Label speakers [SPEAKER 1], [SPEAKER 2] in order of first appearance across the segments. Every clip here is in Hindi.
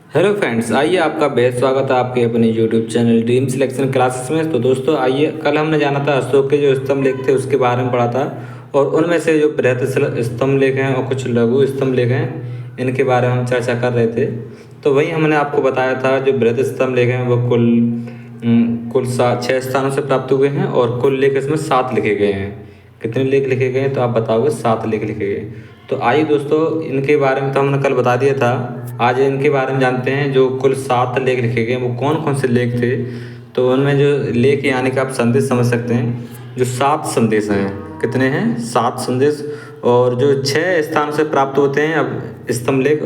[SPEAKER 1] हेलो फ्रेंड्स, आइए आपका बेहद स्वागत है आपके अपने YouTube channel dream selection classes में। तो दोस्तों आइए, कल हमने जाना था अशोक के जो स्तंभ लेख थे उसके बारे में पढ़ा था, और उनमें से जो बृहत स्तंभ लेख हैं और कुछ लघु स्तंभ लेख हैं, इनके बारे में हम चर्चा कर रहे थे। तो वही हमने आपको बताया था, जो बृहत स्तंभ लेख हैं वो कुल 6 स्थानों से प्राप्त हुए हैं, और कुल लेख इसमें 7 लिखे गए हैं। कितने लेख लिखे गए हैं तो आप बताओगे? 7 लेख लिखे गए। तो आइए दोस्तों, इनके बारे में तो हमने कल बता दिया था, आज इनके बारे में जानते हैं। जो कुल 7 लेख लिखे गए वो कौन कौन से लेख थे। तो उनमें जो लेख यानी कि आप संदेश समझ सकते हैं, जो 7 संदेश हैं। कितने हैं? 7 संदेश। और जो 6 स्थान से प्राप्त होते हैं अब स्तंभ लेख,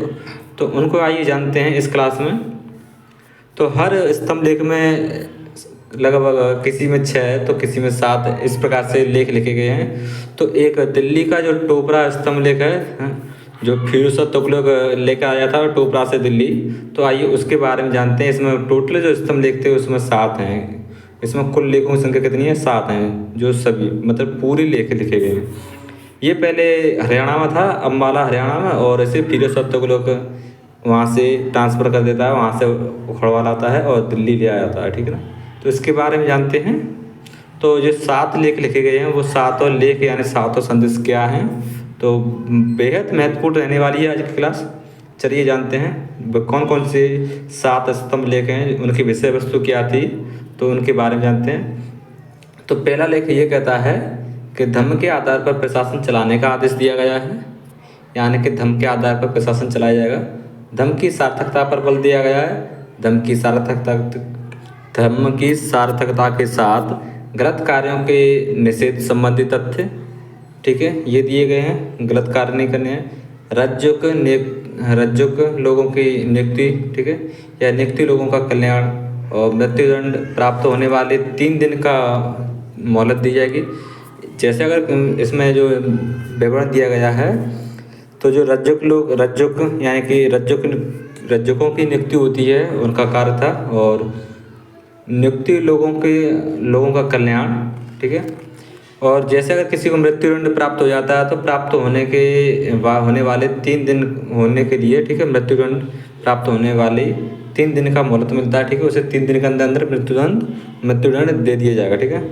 [SPEAKER 1] तो उनको आइए जानते हैं इस क्लास में। तो हर स्तंभ लेख में लगभग किसी में 6 तो किसी में 7 इस प्रकार से लेख लिखे गए हैं। तो एक दिल्ली का जो टोपरा स्तंभ लेख है, जो फिरोज तुगलक लेकर आया था टोपरा से दिल्ली, तो आइए उसके बारे में जानते हैं। इसमें टोटल जो स्तंभ लेख थे उसमें 7 हैं। इसमें कुल लेखों की संख्या कितनी है? 7 हैं, जो सभी मतलब पूरी लेख लिखे गए हैं। ये पहले हरियाणा में था, अम्बाला हरियाणा में, और इसे फिरोज तुगलक वहाँ से ट्रांसफ़र कर देता है, वहाँ से उखड़वा लाता है और दिल्ली ले आया था, ठीक है ना। तो इसके बारे में जानते हैं। तो जो 7 लेख लिखे गए हैं वो 7 लेख यानी 7 संदेश क्या हैं, तो बेहद महत्वपूर्ण रहने वाली है आज की क्लास। चलिए जानते हैं कौन कौन से 7 स्तंभ लेख हैं, उनकी विषय वस्तु क्या थी, तो उनके बारे में जानते हैं। तो पहला लेख ये कहता है कि धर्म के आधार पर प्रशासन चलाने का आदेश दिया गया है, यानी कि धर्म के आधार पर प्रशासन चलाया जाएगा। धर्म की सार्थकता पर बल दिया गया है। धर्म की सार्थकता के साथ गलत कार्यों के निषेध संबंधी तथ्य, ठीक है, ये दिए गए हैं। गलत कार्य नहीं करने हैं। रज्जुक लोगों की नियुक्ति, ठीक है, या नियुक्ति लोगों का कल्याण, और मृत्युदंड प्राप्त होने वाले 3 दिन का मोहलत दी जाएगी। जैसे अगर इसमें जो विवरण दिया गया है, तो जो रज्जुक यानी कि रज्जुकों की नियुक्ति होती है, उनका कार्य था, और नियुक्ति लोगों का कल्याण, ठीक है। और जैसे अगर किसी को मृत्युदंड प्राप्त हो जाता है तो प्राप्त होने वाले 3 दिन होने के लिए, ठीक है, मृत्युदंड प्राप्त होने वाले 3 दिन का मोहलत मिलता है, ठीक है। उसे 3 दिन के अंदर अंदर मृत्युदंड दे दिया जाएगा, ठीक है।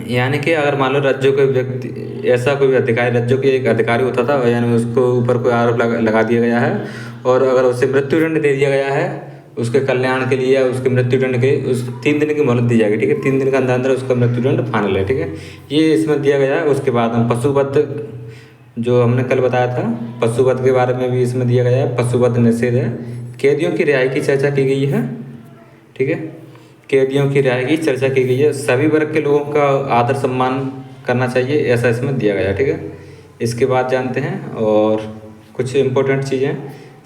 [SPEAKER 1] यानी कि अगर मान लो राज्यों के व्यक्ति, ऐसा कोई अधिकारी, राज्यों के एक अधिकारी होता था, यानी उसको ऊपर कोई आरोप लगा दिया गया है, और अगर उसे मृत्युदंड दे दिया गया है उसके कल्याण के लिए, उसके मृत्युदंड के उस 3 दिन की मोहलत दी जाएगी, ठीक है। 3 दिन के अंदर अंदर उसका मृत्युदंड फाइनल है, ठीक है। ये इसमें दिया गया है। उसके बाद हम पशुवध, जो हमने कल बताया था, पशुवध के बारे में भी इसमें दिया गया है। पशुवध निषेध है। कैदियों की रिहाई की चर्चा की गई है, ठीक है। कैदियों की रिहाई की चर्चा की गई है। सभी वर्ग के लोगों का आदर सम्मान करना चाहिए, ऐसा इसमें दिया गया है, ठीक है। इसके बाद जानते हैं और कुछ इम्पोर्टेंट चीज़ें।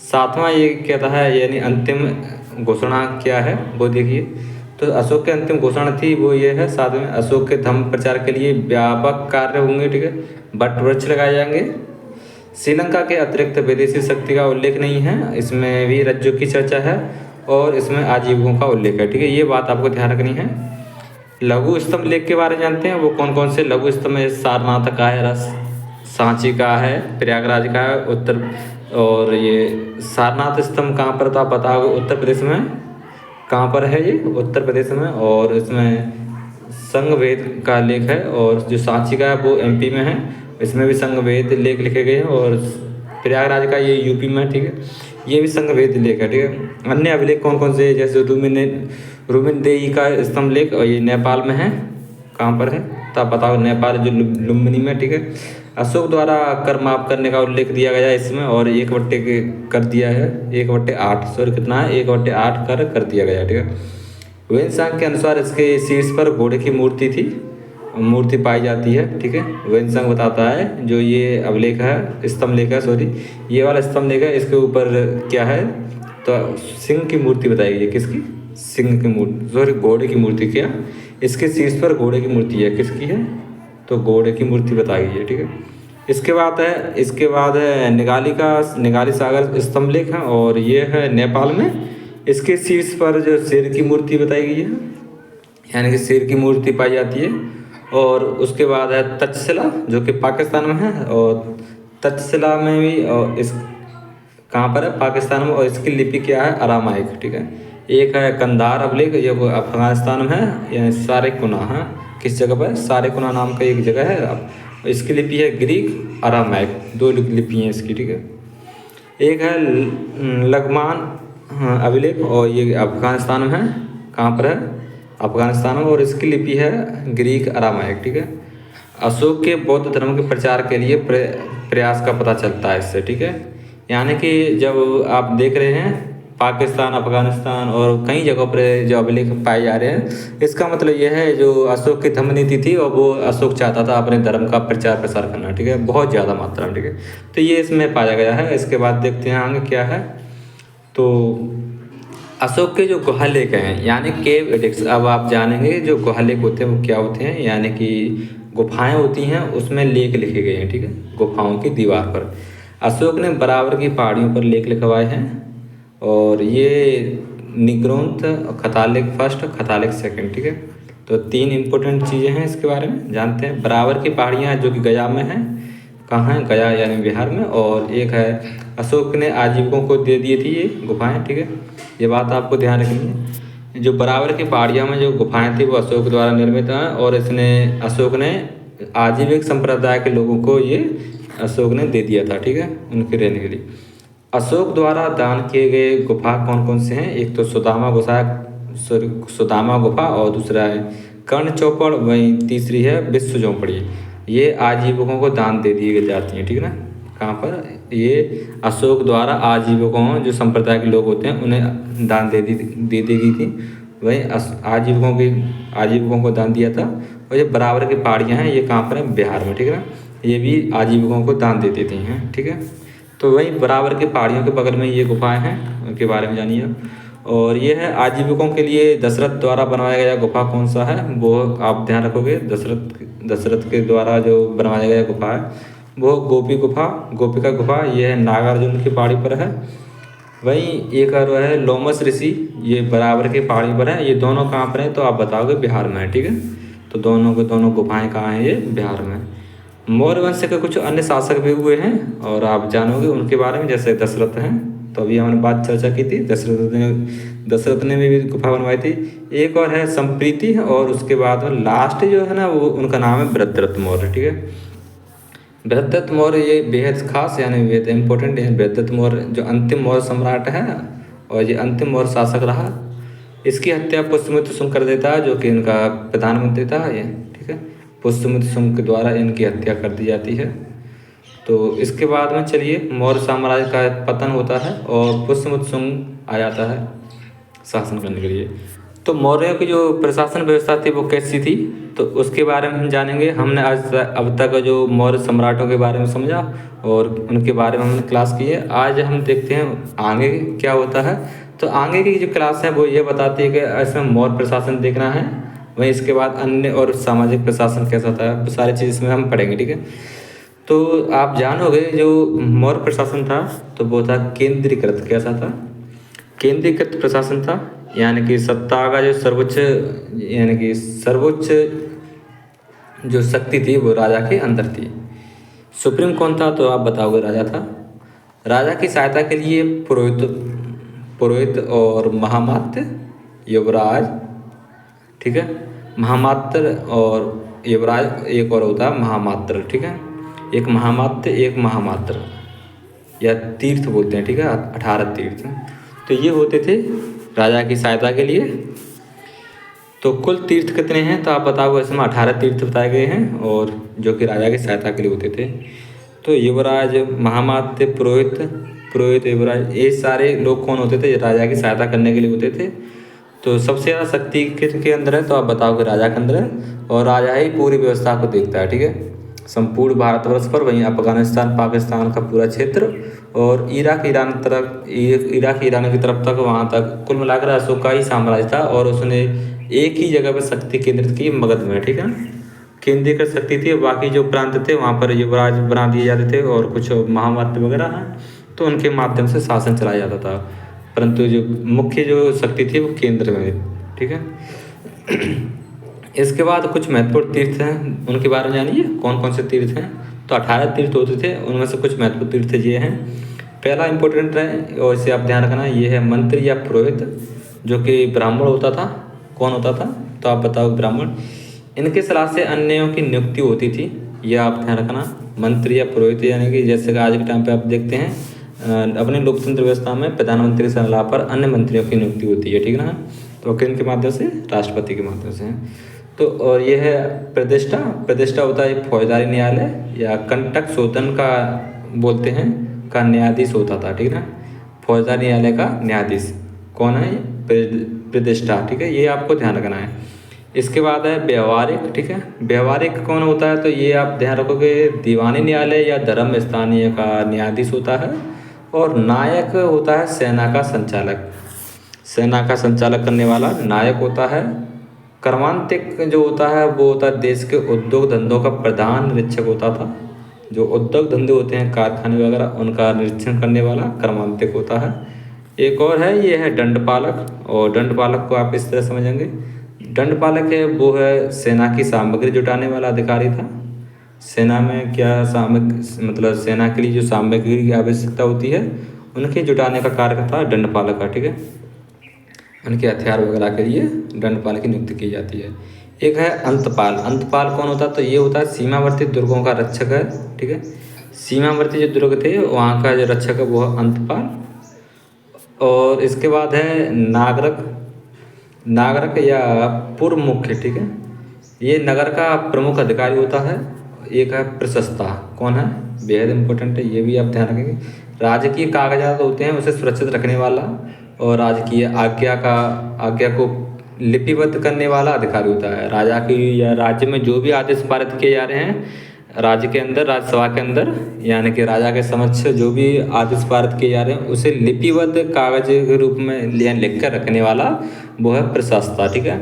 [SPEAKER 1] 7वां ये कहता है, यानी अंतिम घोषणा क्या है वो देखिए। तो अशोक की अंतिम घोषणा थी वो ये है, 7वें, अशोक के धम्म प्रचार के लिए व्यापक कार्य होंगे, ठीक है। वट वृक्ष लगाए जाएंगे। श्रीलंका के अतिरिक्त विदेशी शक्ति का उल्लेख नहीं है। इसमें भी राज्यों की चर्चा है, और इसमें आजीविकों का उल्लेख है, ठीक है। ये बात आपको ध्यान रखनी है। लघु स्तंभ लेख के बारे में जानते हैं, वो कौन कौन से लघु स्तंभ है। सारनाथ का है, सांची का है, प्रयागराज का है, और ये सारनाथ स्तंभ कहाँ पर, तो आप बताओगे उत्तर प्रदेश में। कहाँ पर है ये? उत्तर प्रदेश में। और इसमें संगवेद का लेख है, और जो सांची का है वो MP में है, इसमें भी संगवेद लेख लिखे गए हैं। और प्रयागराज का ये UP में, ठीक है, ये भी संगवेद लेख है, ठीक है। अन्य अभिलेख कौन कौन से, जैसे रुमिनदेही का स्तंभ लेख, और ये नेपाल में है। कहाँ पर है तो आप बताओ? नेपाल, जो लुम्बिनी में, ठीक है। अशोक द्वारा कर माफ करने का उल्लेख दिया गया है इसमें, और 1/8 कर दिया है, 1/8, सॉरी कितना है, 1/8 कर दिया गया है, ठीक है। वेनसांग के अनुसार इसके शीर्ष पर घोड़े की मूर्ति पाई जाती है, ठीक है। वेनसांग बताता है, जो ये अभिलेख है, स्तंभ लेख है, सॉरी ये वाला स्तंभ लेख है, इसके ऊपर क्या है तो सिंह की मूर्ति बताई गई है। किसकी? सिंह की मूर्ति, सॉरी घोड़े की मूर्ति। क्या? इसके शीर्ष पर घोड़े की मूर्ति है। किसकी है? तो घोड़े की मूर्ति बताई गई है, ठीक है। इसके बाद है निगाली सागर स्तंभ लेख है, और ये है नेपाल में। इसके शीर्ष पर जो शेर की मूर्ति बताई गई है, यानी कि शेर की मूर्ति पाई जाती है। और उसके बाद है तक्षशिला, जो कि पाकिस्तान में है, और तक्षशिला में भी, और इस कहाँ पर है? पाकिस्तान में। और इसकी लिपि क्या है? अरामाइक, ठीक है। एक है कंधार अभिलेख, ये अफगानिस्तान में है, यानी सारेकुना है। किस जगह पर? सारेकुना नाम का एक जगह है। अब इसकी लिपि है ग्रीक, अरामाइक, दो लिपि हैं इसकी, ठीक है। एक है लगमान अभिलेख, और ये अफगानिस्तान में है। कहाँ पर है? अफगानिस्तान में। और इसकी लिपि है ग्रीक, अरामाइक, ठीक है। अशोक के बौद्ध धर्म के प्रचार के लिए प्रयास का पता चलता है इससे, ठीक है। यानी कि जब आप देख रहे हैं पाकिस्तान, अफगानिस्तान और कई जगहों पर जो अभिलेख पाए जा रहे हैं, इसका मतलब यह है जो अशोक की धर्म नीति थी और वो अशोक चाहता था अपने धर्म का प्रचार प्रसार करना, ठीक है, बहुत ज़्यादा मात्रा में, ठीक है। तो ये इसमें पाया गया है। इसके बाद देखते हैं आगे क्या है। तो अशोक के जो गुहा लेख हैं, यानी केव एडिक्स, अब आप जानेंगे जो गुहा लेख होते हैं वो क्या होते हैं। यानी कि गुफाएं होती हैं, उसमें लेख लिखे गए हैं, ठीक है, गुफाओं की दीवार पर। अशोक ने बराबर की पहाड़ियों पर लेख लिखवाए हैं, और ये निग्रोंथ, खतालेख फर्स्ट, खतालेख सेकंड, ठीक है। तो 3 इम्पोर्टेंट चीज़ें हैं इसके बारे में जानते हैं। बराबर की पहाड़ियाँ जो कि गया में हैं, कहाँ है? गया यानी बिहार में। और एक है अशोक ने आजीविकों को दे दी थी ये गुफाएं, ठीक है। ये बात आपको ध्यान रखनी है। जो बराबर की पहाड़ियों में जो गुफाएं थी वो अशोक द्वारा निर्मित हैं, और अशोक ने आजीविक संप्रदाय के लोगों को ये अशोक ने दे दिया था, ठीक है, उनके रहने के लिए। अशोक द्वारा दान किए गए गुफा कौन कौन से हैं? एक तो सुदामा गुफा, और दूसरा है कर्ण चौपड़, वहीं तीसरी है विश्व झोंपड़ी। ये आजीविकों को दान दे दी जाती हैं, ठीक है ना। कहाँ पर? ये अशोक द्वारा आजीविकों, जो संप्रदाय के लोग होते हैं, उन्हें दान दे दी गई थी। वहीं आजीविकों को दान दिया था। और ये बराबर की पहाड़ियाँ हैं, ये कहाँ पर है? बिहार में, ठीक है ना। ये भी आजीविकों को दान दे देती हैं, ठीक है। तो वहीं बराबर की पहाड़ियों के बगल में ये गुफाएं हैं, उनके बारे में जानिए। और ये है आजीविकों के लिए दशरथ द्वारा बनवाया गया गुफा कौन सा है, वो आप ध्यान रखोगे। दशरथ के द्वारा जो बनवाया गया गुफा है वो गोपिका गुफा, ये है नागार्जुन की पहाड़ी पर है। वहीं एक और है लोमस ऋषि, ये बराबर की पहाड़ी पर है। ये दोनों कहाँ पर हैं? तो आप बताओगे बिहार में है, ठीक है। तो दोनों गुफाएं कहाँ हैं? ये बिहार में। मौर्य वंश के कुछ अन्य शासक भी हुए हैं, और आप जानोगे उनके बारे में, जैसे दशरथ हैं। तो अभी हमने बात चर्चा की थी, दशरथ ने भी गुफा बनवाई थी। एक और है संप्रीति, और उसके बाद लास्ट जो है ना, वो उनका नाम है बृहद्रथ मौर्य, ठीक है। बृहद्रथ मौर्य ये बेहद खास, यानी बेहद इम्पोर्टेंट है। बृहद्रथ मौर्य जो अंतिम मौर्य सम्राट है, और ये अंतिम मौर्य शासक रहा। इसकी हत्या पुष्यमित्र शुंग कर देता है, जो कि इनका प्रधानमंत्री था ये, ठीक है। पुष्यमित्र शुंग के द्वारा इनकी हत्या कर दी जाती है। तो इसके बाद में चलिए मौर्य साम्राज्य का पतन होता है, और पुष्यमित्र शुंग आ जाता है शासन करने के लिए। तो मौर्यों की जो प्रशासन व्यवस्था थी वो कैसी थी, तो उसके बारे में हम जानेंगे। हमने अब तक जो मौर्य सम्राटों के बारे में समझा, और उनके बारे में हमने क्लास की है। आज हम देखते हैं आगे क्या होता है। तो आगे की जो क्लास है वो ये बताती है कि इसमें मौर्य प्रशासन देखना है, वहीं इसके बाद अन्य और सामाजिक प्रशासन कैसा होता है, वो सारी चीज़ इसमें हम पढ़ेंगे, ठीक है। तो आप जानोगे जो मौर्य प्रशासन था तो वो था केंद्रीकृत। कैसा था? केंद्रीकृत प्रशासन था, यानी कि सत्ता का जो सर्वोच्च जो शक्ति थी वो राजा के अंदर थी। सुप्रीम कौन था? तो आप बताओगे राजा था। राजा की सहायता के लिए पुरोहित और महामात्य, युवराज, ठीक है। महामात्र और युवराज, एक और होता है महामात्र, ठीक है। एक महामात्य, एक महामात्र, या तीर्थ बोलते हैं, ठीक है, 18 तीर्थ। तो ये होते थे राजा की सहायता के लिए। तो कुल तीर्थ कितने हैं? तो आप बताओगे। इसमें 18 तीर्थ बताए गए हैं, और जो कि राजा की सहायता के लिए होते थे। तो युवराज, महामात्य, पुरोहित, युवराज, ये सारे लोग कौन होते थे? राजा की सहायता करने के लिए होते थे। तो सबसे ज़्यादा शक्ति किसके अंदर है? तो आप बताओगे राजा के अंदर है, और राजा ही पूरी व्यवस्था को देखता है, ठीक है, संपूर्ण भारतवर्ष पर। वहीं अफगानिस्तान, पाकिस्तान का पूरा क्षेत्र, और इराक ईरान की तरफ तक, वहाँ तक कुल मिलाकर अशोक का ही साम्राज्य था। और उसने एक ही जगह पर शक्ति केंद्रित की, मगध में, ठीक है, केंद्रीकृत शक्ति थी। बाकी जो प्रांत थे वहाँ पर युवराज बना दिए जाते थे, और कुछ महामात्य वगैरह हैं, तो उनके माध्यम से शासन चलाया जाता था। परंतु जो मुख्य जो शक्ति थी वो केंद्र में, ठीक है। इसके बाद कुछ महत्वपूर्ण तीर्थ हैं, उनके बारे में जानिए। कौन कौन से तीर्थ हैं? तो 18 तीर्थ होते थे, उनमें से कुछ महत्वपूर्ण तीर्थ ये हैं। पहला इम्पोर्टेंट है और इसे आप ध्यान रखना, ये है मंत्री या पुरोहित, जो कि ब्राह्मण होता था। कौन होता था? तो आप बताओ, ब्राह्मण। इनके सलाह से अन्यों की नियुक्ति होती थी, यह आप ध्यान रखना। मंत्री या पुरोहित, यानी कि जैसे कि आज के टाइम पे आप देखते हैं अपने लोकतंत्र व्यवस्था में प्रधानमंत्री की सलाह पर अन्य मंत्रियों की नियुक्ति होती है, ठीक है ना। तो किन माध्यम से? राष्ट्रपति के माध्यम से। तो और यह है प्रतिष्ठा। प्रतिष्ठा होता है फौजदारी न्यायालय या कंटक शोधन का बोलते हैं, का न्यायाधीश होता था, ठीक है ना। फौजदारी न्यायालय का न्यायाधीश कौन है? प्रतिष्ठा, ठीक है, ये आपको ध्यान रखना है। इसके बाद है व्यवहारिक, ठीक है। व्यवहारिक कौन होता है? तो ये आप ध्यान रखोगे, दीवानी न्यायालय या धर्म स्थानीय का न्यायाधीश होता है। और नायक होता है सेना का संचालक। सेना का संचालक करने वाला नायक होता है। कर्मांतिक जो होता है वो होता है देश के उद्योग धंधों का प्रधान निरीक्षक होता था। जो उद्योग धंधे होते हैं, कारखाने वगैरह, उनका निरीक्षण करने वाला कर्मांतिक होता है। एक और है, ये है दंडपालक। और दंडपालक को आप इस तरह समझेंगे, दंडपालक है वो है सेना की सामग्री जुटाने वाला अधिकारी था। सेना में क्या सामग्री, मतलब सेना के लिए जो सामग्री की आवश्यकता होती है उनके जुटाने का कार्य था दंडपालक का, ठीक है। उनके हथियार वगैरह के लिए दंडपाल की नियुक्ति की जाती है। एक है अंतपाल। अंतपाल कौन होता है? तो ये होता है सीमावर्ती दुर्गों का रक्षक है, ठीक है। सीमावर्ती जो दुर्ग थे वहाँ का जो रक्षक है वो है अंतपाल। और इसके बाद है नागरक। नागरक या पूर्व मुख्य, ठीक है, ये नगर का प्रमुख अधिकारी होता है। एक है प्रशस्ता। कौन है? बेहद इंपॉर्टेंट है, ये भी आप ध्यान रखेंगे। राजकीय कागजात होते हैं उसे सुरक्षित रखने वाला, और राजकीय आज्ञा को लिपिबद्ध करने वाला अधिकारी होता है। राजा की या राज्य में जो भी आदेश पारित किए जा रहे हैं राज्य के अंदर, राज्यसभा के अंदर, यानी कि राजा के समक्ष जो भी आदेश पारित किए जा रहे हैं उसे लिपिबद्ध कागज के रूप में लिख कर रखने वाला वो है प्रशासता, ठीक है।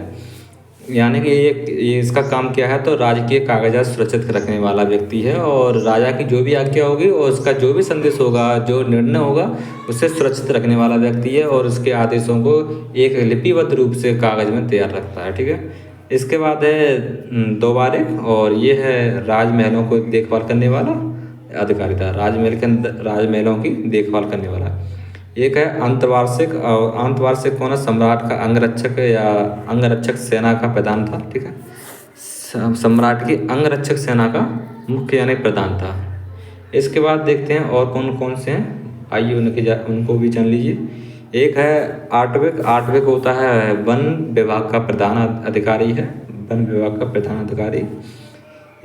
[SPEAKER 1] यानी कि ये इसका काम क्या है? तो राजकीय कागजात सुरक्षित रखने वाला व्यक्ति है, और राजा की जो भी आज्ञा होगी और उसका जो भी संदेश होगा, जो निर्णय होगा, उसे सुरक्षित रखने वाला व्यक्ति है, और उसके आदेशों को एक लिपिबद्ध रूप से कागज में तैयार रखता है, ठीक है। इसके बाद है दोबारे, और ये है राजमहलों को देखभाल करने वाला अधिकारी था। राजमहल के अंदर राजमहलों की देखभाल करने वाला। एक है अंतवार्षिक। और अंतवार्षिक कौन है? सम्राट का अंगरक्षक या अंगरक्षक सेना का प्रधान था, ठीक है। सम्राट की अंगरक्षक सेना का मुख्य यानी प्रधान था। इसके बाद देखते हैं और कौन कौन से हैं, आइए उनको भी जान लीजिए। एक है आटविक। आटविक होता है वन विभाग का प्रधान अधिकारी है, वन विभाग का प्रधान अधिकारी।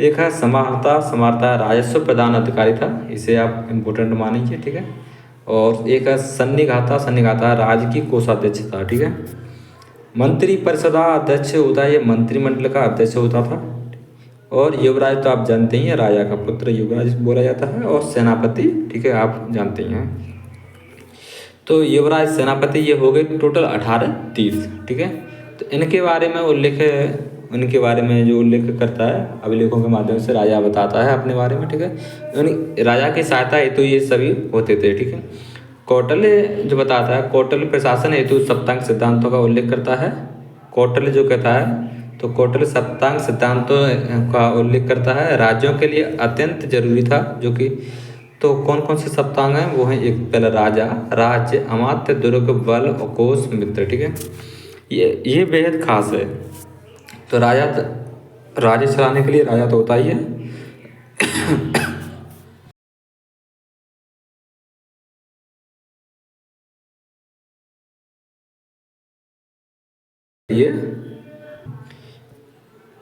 [SPEAKER 1] एक है समाहर्ता। समाहर्ता राजस्व प्रधान अधिकारी था, इसे आप इम्पोर्टेंट मानिए, ठीक है। और एक है सन्निघाता। सन्निघाता राज्य की कोषाध्यक्ष था, ठीक है। मंत्री परिषदा अध्यक्ष होता है, ये मंत्रिमंडल का अध्यक्ष होता था। और युवराज तो आप जानते ही हैं, राजा का पुत्र युवराज बोला जाता है। और सेनापति, ठीक है, आप जानते ही हैं। तो युवराज, सेनापति, ये हो गए टोटल 18 तीर्थ, ठीक है। तो इनके बारे में उल्लेख है, उनके बारे में जो उल्लेख करता है अभिलेखों के माध्यम से राजा बताता है अपने बारे में, ठीक है। राजा की सहायता हेतु ये सभी होते थे, ठीक है। कौटिल्य जो बताता है, कौटिल्य प्रशासन हेतु सप्तांग सिद्धांतों का उल्लेख करता है। कौटिल्य जो कहता है, तो कौटिल्य सप्तांग सिद्धांतों का उल्लेख करता है। राज्यों के लिए अत्यंत जरूरी था, जो कि तो कौन कौन से सप्तांग हैं वो हैं, एक पहला राजा, राज्य, अमात्य, दुर्ग, बल, कोष, मित्र, ठीक है। ये बेहद खास है। तो राज्य चलाने के लिए राजा तो होता ही है। ये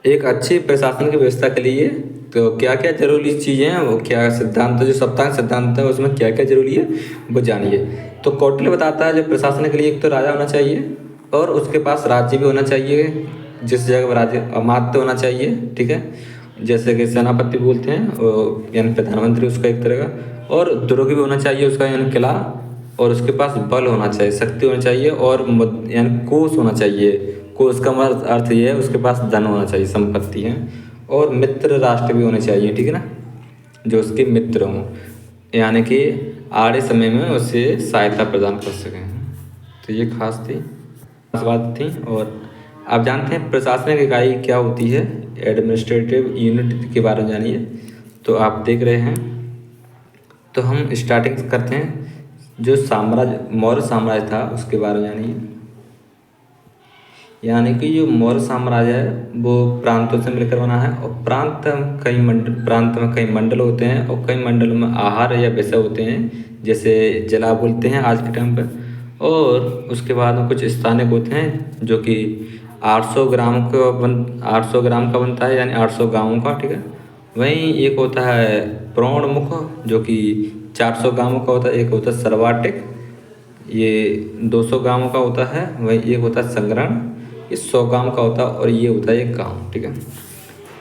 [SPEAKER 1] एक अच्छी प्रशासन की व्यवस्था के लिए तो क्या क्या जरूरी चीज़ें हैं, वो क्या सिद्धांत, जो सप्तांग सिद्धांत है उसमें क्या क्या जरूरी है वो जानिए। तो कौटिल्य बताता है जो प्रशासन के लिए एक तो राजा होना चाहिए, और उसके पास राज्य भी होना चाहिए, जिस जगह राज्य अमात्य होना चाहिए, ठीक है, जैसे कि सेनापति बोलते हैं, यानी प्रधानमंत्री उसका एक तरह का। और दुर्ग भी होना चाहिए उसका, यानी किला। और उसके पास बल होना चाहिए, शक्ति होनी चाहिए, और यानी कोष होना चाहिए। कोष का अर्थ ये है उसके पास धन होना चाहिए, संपत्ति है। और मित्र राष्ट्र भी होने चाहिए, ठीक है ना, जो उसके मित्र हों, यानी कि आड़े समय में उसे सहायता प्रदान कर सकें। तो ये खास बात थी। और आप जानते हैं प्रशासनिक इकाई क्या होती है, एडमिनिस्ट्रेटिव यूनिट के बारे में जानिए। तो आप देख रहे हैं, तो हम स्टार्टिंग करते हैं जो साम्राज्य मौर्य साम्राज्य था उसके बारे में जानिए। यानी कि जो मौर्य साम्राज्य है वो प्रांतों से मिलकर बना है, और प्रांत में कई मंडल होते हैं, और कई मंडल में आहार या विषय होते हैं, जैसे जिला बोलते हैं आज के टाइम पे। और उसके बाद में कुछ स्थानिक होते हैं जो कि 800 ग्राम का बनता है, यानी 800 गाँवों का, ठीक है। वहीं एक होता है प्रौढ़मुख जो कि 400 गाँवों का होता है, एक होता है सर्वाटिक, ये 200 गाँवों का होता है, वही एक होता है संग्रहण, ये 100 गाँव का होता है, और ये होता है एक गाँव, ठीक है।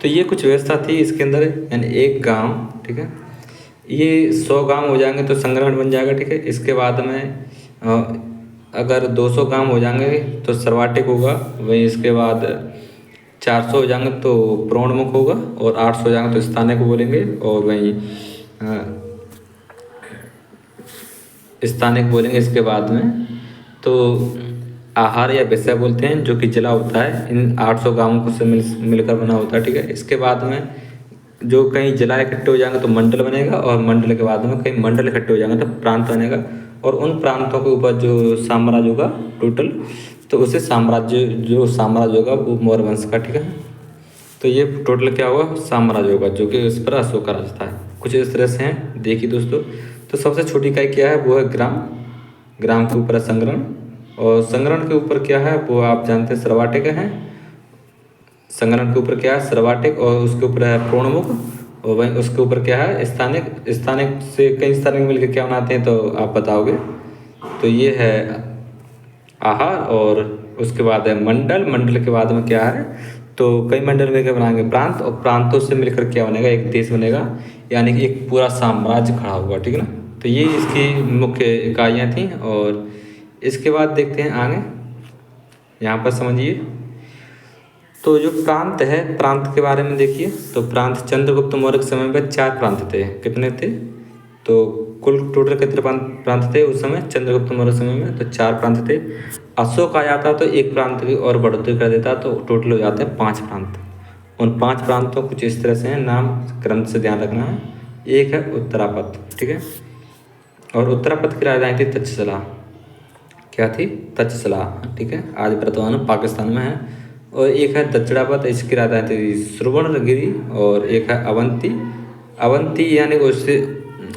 [SPEAKER 1] तो ये कुछ व्यवस्था थी इसके अंदर, यानी एक गाँव, ठीक है। ये 100 गाँव हो जाएंगे तो संग्रहण बन जाएगा, ठीक है। इसके बाद में अगर 200 गाँव हो जाएंगे तो सर्वाटिक होगा, वहीं इसके बाद 400 हो जाएंगे तो प्रौढ़मुख होगा, और 800 हो जाएंगे तो स्थानिक को बोलेंगे, और वहीं स्थानिक बोलेंगे इसके बाद में। तो आहार या विषय बोलते हैं जो कि जिला होता है, इन 800 गाँवों को से मिलकर बना होता है, ठीक है। इसके बाद में जो कई जिला इकट्ठे हो जाएंगे तो मंडल बनेगा, और मंडल के बाद में कई मंडल इकट्ठे हो जाएंगे तो प्रांत बनेगा, और उन प्रांतों के ऊपर जो साम्राज्य होगा टोटल, तो उसे साम्राज्य होगा वो मौर्य वंश का, ठीक है। तो ये टोटल क्या होगा, साम्राज्य होगा, जो कि उस पर अशोक का राज था। कुछ इस तरह से हैं, देखिए दोस्तों। तो सबसे छोटी इकाई क्या है, वो है ग्राम। ग्राम के ऊपर है संग्रहण, और संग्रहण के ऊपर क्या है वो आप जानते हैं, सर्वाटिक है। संग्रहण के ऊपर क्या है, सर्वाटिक, और उसके ऊपर है प्रौढ़मुख, और वहीं उसके ऊपर क्या है, स्थानिक। स्थानिक से कई स्थानिक मिलकर क्या बनाते हैं तो आप बताओगे। तो ये है आहार, और उसके बाद है मंडल। मंडल के बाद में क्या है, तो कई मंडल मिलकर बनाएंगे प्रांत, और प्रांतों से मिलकर क्या बनेगा, एक देश बनेगा, यानी कि एक पूरा साम्राज्य खड़ा होगा, ठीक है ना। तो ये इसकी मुख्य इकाइयाँ थीं। और इसके बाद देखते हैं आगे, यहाँ पर समझिए। तो जो प्रांत है, प्रांत के बारे में देखिए। तो प्रांत चंद्रगुप्त मौर्य के समय में 4 प्रांत थे। कितने थे, तो कुल टोटल कितने प्रांत थे उस समय, चंद्रगुप्त मौर्य समय में, तो 4 प्रांत थे। अशोक आ जाता तो एक प्रांत की और बढ़ोतरी कर देता, तो टोटल हो जाते हैं 5 प्रांत। उन 5 प्रांतों कुछ इस तरह से हैं, नाम क्रम से ध्यान रखना है। एक है उत्तरापथ, ठीक है, और उत्तरापथ की राजधानी थी तक्षशिला। क्या थी, तक्षशिला, ठीक है, आज वर्तमान पाकिस्तान में है। और एक है दक्षिणापथ, इसकी राजधानी थी सुवर्णगिरी, और एक है अवंती। अवंती यानी उससे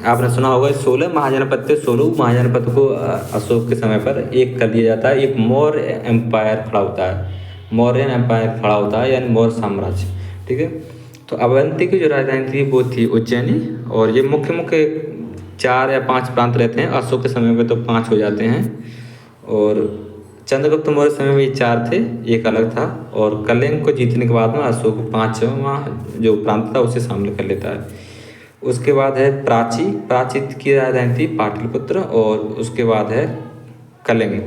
[SPEAKER 1] आपने सुना होगा 16 महाजनपद थे, 16 महाजनपद को अशोक के समय पर एक कर दिया जाता है, एक मौर्य एम्पायर खड़ा होता है, मौर्यन एम्पायर खड़ा होता है, यानी मौर्य साम्राज्य, ठीक है। तो अवंती की जो राजधानी थी वो थी उज्जैनी, और ये मुख्य मुख्य 4 या 5 प्रांत रहते हैं, अशोक के समय में तो 5 हो जाते हैं, और चंद्रगुप्त मौर्य समय में 4 थे, एक अलग था। और कलिंग को जीतने के बाद में अशोक 5वां जो प्रांत था उसे शामिल कर लेता है। उसके बाद है प्राची। प्राची की राजधानी थी पाटलिपुत्र, और उसके बाद है कलिंग।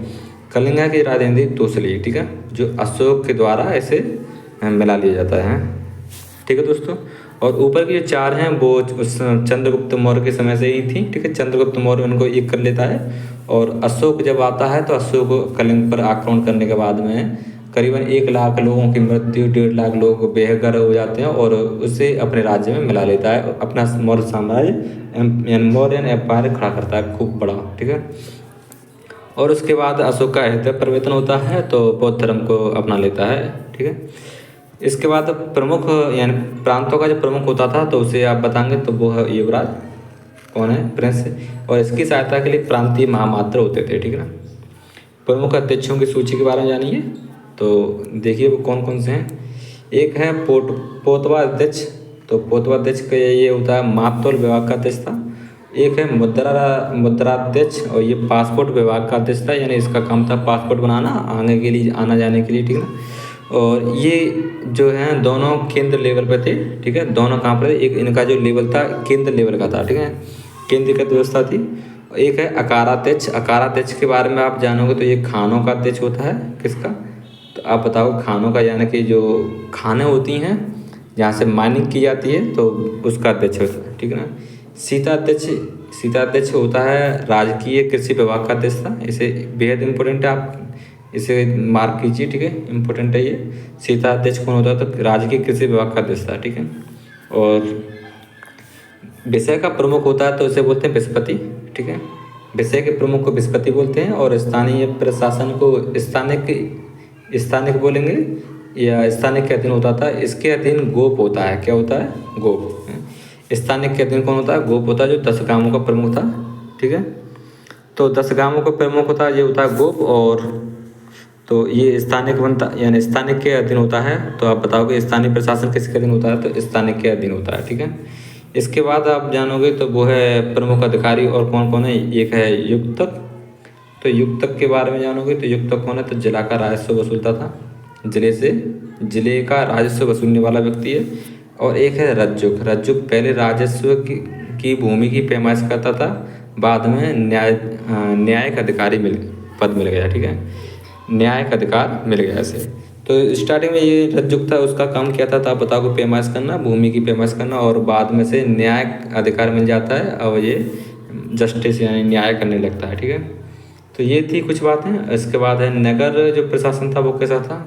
[SPEAKER 1] कलिंगा की राजधानी थी तोसली, ठीक है, जो अशोक के द्वारा ऐसे मिला लिया जाता है, ठीक है दोस्तों। और ऊपर की जो 4 हैं वो उस चंद्रगुप्त मौर्य के समय से ही थी, ठीक है। चंद्रगुप्त मौर्य उनको एक कर लेता है, और अशोक जब आता है तो अशोक कलिंग पर आक्रमण करने के बाद में करीबन 1 लाख लोगों की मृत्यु, 1.5 लाख लोग बेघर हो जाते हैं, और उसे अपने राज्य में मिला लेता है, अपना मौर्य साम्राज्य यानी मौर्यन एम्पायर खड़ा करता है, खूब बड़ा, ठीक है। और उसके बाद अशोक का हृदय परिवर्तन होता है, तो बौद्ध धर्म को अपना लेता है, ठीक है। इसके बाद प्रमुख यानी प्रांतों का जो प्रमुख होता था तो उसे आप बताएंगे, तो वो है युवराज, कौन है, प्रिंस। और इसकी सहायता के लिए प्रांतीय महामात्र होते थे, ठीक है ना। प्रमुख अध्यक्षों की सूची के बारे में जानिए। तो देखिए वो कौन कौन से हैं। एक है पोतवा अध्यक्ष। तो पोतवा अध्यक्ष का ये होता है मापतौल विभाग का अध्यक्ष था। एक है मुद्राध्यक्ष, और ये पासपोर्ट विभाग का अध्यक्ष था, यानी इसका काम था पासपोर्ट बनाना आने के लिए, आना जाने के लिए, ठीक है ना। और ये जो है दोनों केंद्र लेवल पे थे, ठीक है, दोनों कहाँ पर थे, एक इनका जो लेवल था केंद्र लेवल का था, ठीक है, केंद्रीकृत व्यवस्था थी। एक है अकाराध्यक्ष। अकाराध्यक्ष के बारे में आप जानोगे तो ये खानों का अध्यक्ष होता है, किसका, तो आप बताओ खानों का, यानी कि जो खाने होती हैं जहाँ से माइनिंग की जाती है तो उसका अध्यक्ष होता है, ठीक है ना। सीताध्यक्ष होता है राजकीय कृषि विभाग का अध्यक्ष था। इसे बेहद इंपॉर्टेंट है, आप इसे मार्क कीजिए, ठीक है, इम्पोर्टेंट है ये। सीता अध्यक्ष कौन होता है, तो राजकीय कृषि विभाग का अध्यक्ष था, ठीक है। और विषय का प्रमुख होता है तो इसे बोलते हैं विषपति, ठीक है। विषय के प्रमुख को विस्पति बोलते हैं और स्थानीय प्रशासन को स्थानिक बोलेंगे या स्थानिक के अधीन होता था। इसके अधीन गोप होता है। क्या होता है? गोप। स्थानिक के अधीन कौन होता है? गोप होता है, जो 10 गांवों का प्रमुख था। ठीक है, तो 10 गांवों का प्रमुख होता है, ये होता है गोप। और तो ये स्थानिक बनता, यानी स्थानिक के अधीन होता है। तो आप बताओगे स्थानीय प्रशासन किसके अधीन होता है? तो स्थानिक के अधीन होता है। ठीक है, इसके बाद आप जानोगे तो वो है प्रमुख अधिकारी। और कौन कौन है? एक है युक्तक। तो युक्तक के बारे में जानोगे तो युक्तक कौन है? तो जिला का राजस्व वसूलता था, जिले का राजस्व वसूलने वाला व्यक्ति है। और एक है रज्जुक। रज्जुक पहले राजस्व की भूमि की पैमाइश करता था, बाद में न्यायिक अधिकारी पद मिल गया। ठीक है, न्यायिक अधिकार मिल गया इसे। तो स्टार्टिंग में ये रज्जुक था, उसका काम क्या था? तो आप बताओगे पैमाइश करना, भूमि की पैमाइश करना। और बाद में से न्यायिक अधिकार मिल जाता है और ये जस्टिस यानी न्याय करने लगता है। ठीक है, तो ये थी कुछ बातें। इसके बाद है नगर जो प्रशासन था वो कैसा था?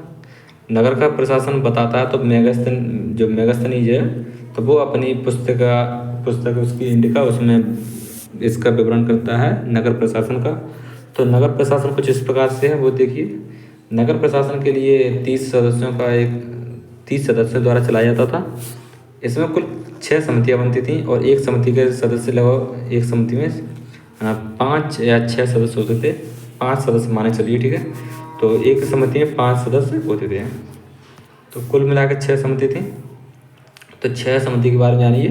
[SPEAKER 1] नगर का प्रशासन बताता है तो मेगास्थनीज है, तो वो अपनी पुस्तक उसकी इंडिका, उसमें इसका विवरण करता है नगर प्रशासन का। तो नगर प्रशासन कुछ इस प्रकार से है, वो देखिए। नगर प्रशासन के लिए 30 सदस्यों द्वारा चलाया जाता था। इसमें कुल 6 समितियाँ बनती थीं और एक समिति के सदस्य लगभग, एक समिति में 5 या 6 सदस्य होते थे। 5 सदस्य माने चलिए। ठीक है, तो एक समिति में 5 सदस्य होते थे। तो कुल मिलाकर 6 समिति थी। तो 6 समिति के बारे में जानिए।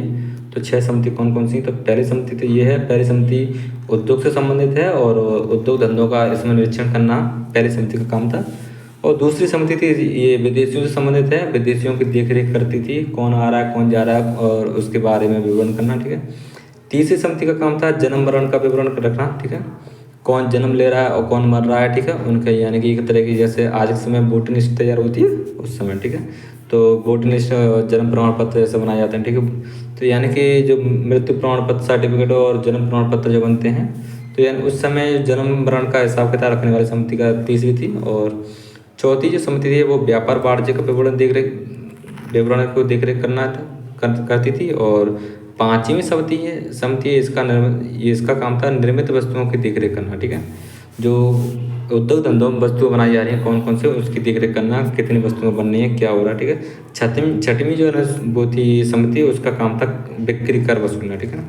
[SPEAKER 1] तो 6 समिति कौन कौन सी? तो पहली समिति तो ये है, पहली समिति उद्योग से संबंधित है और उद्योग धंधों का इसमें निरीक्षण करना पहली समिति का काम था। और दूसरी समिति थी ये विदेशियों से संबंधित है, विदेशियों की देखरेख करती थी, कौन आ रहा है कौन जा रहा है और उसके बारे में विवरण करना। ठीक है, तीसरी समिति का काम था जन्म मरण का विवरण रखना। ठीक है, कौन जन्म ले रहा है और कौन मर रहा है। ठीक है, उनका यानी कि एक तरह की, जैसे आज के समय वोटर लिस्ट तैयार होती है उस समय। ठीक है, तो वोटर लिस्ट, जन्म प्रमाण पत्र ऐसे बनाए जाते हैं। ठीक है, तो यानी कि जो मृत्यु प्रमाण पत्र सर्टिफिकेट और जन्म प्रमाण पत्र जो बनते हैं, तो यानी उस समय जन्म मरण का हिसाब किताब रखने वाली समिति का तीसरी थी। और चौथी जो समिति थी वो व्यापार वाणिज्य का विवरण को देखरेख करती थी। और 5वीं समिति इसका काम था निर्मित वस्तुओं की देखरेख करना। ठीक है, जो उद्योग धंधों में वस्तुएं बनाई जा रही हैं कौन कौन से, उसकी देखरेख करना, कितनी वस्तुएं बन रही हैं, क्या हो रहा है। ठीक है, छठवीं जो है वो थी समिति, उसका काम था बिक्री कर वसूलना। ठीक है ना,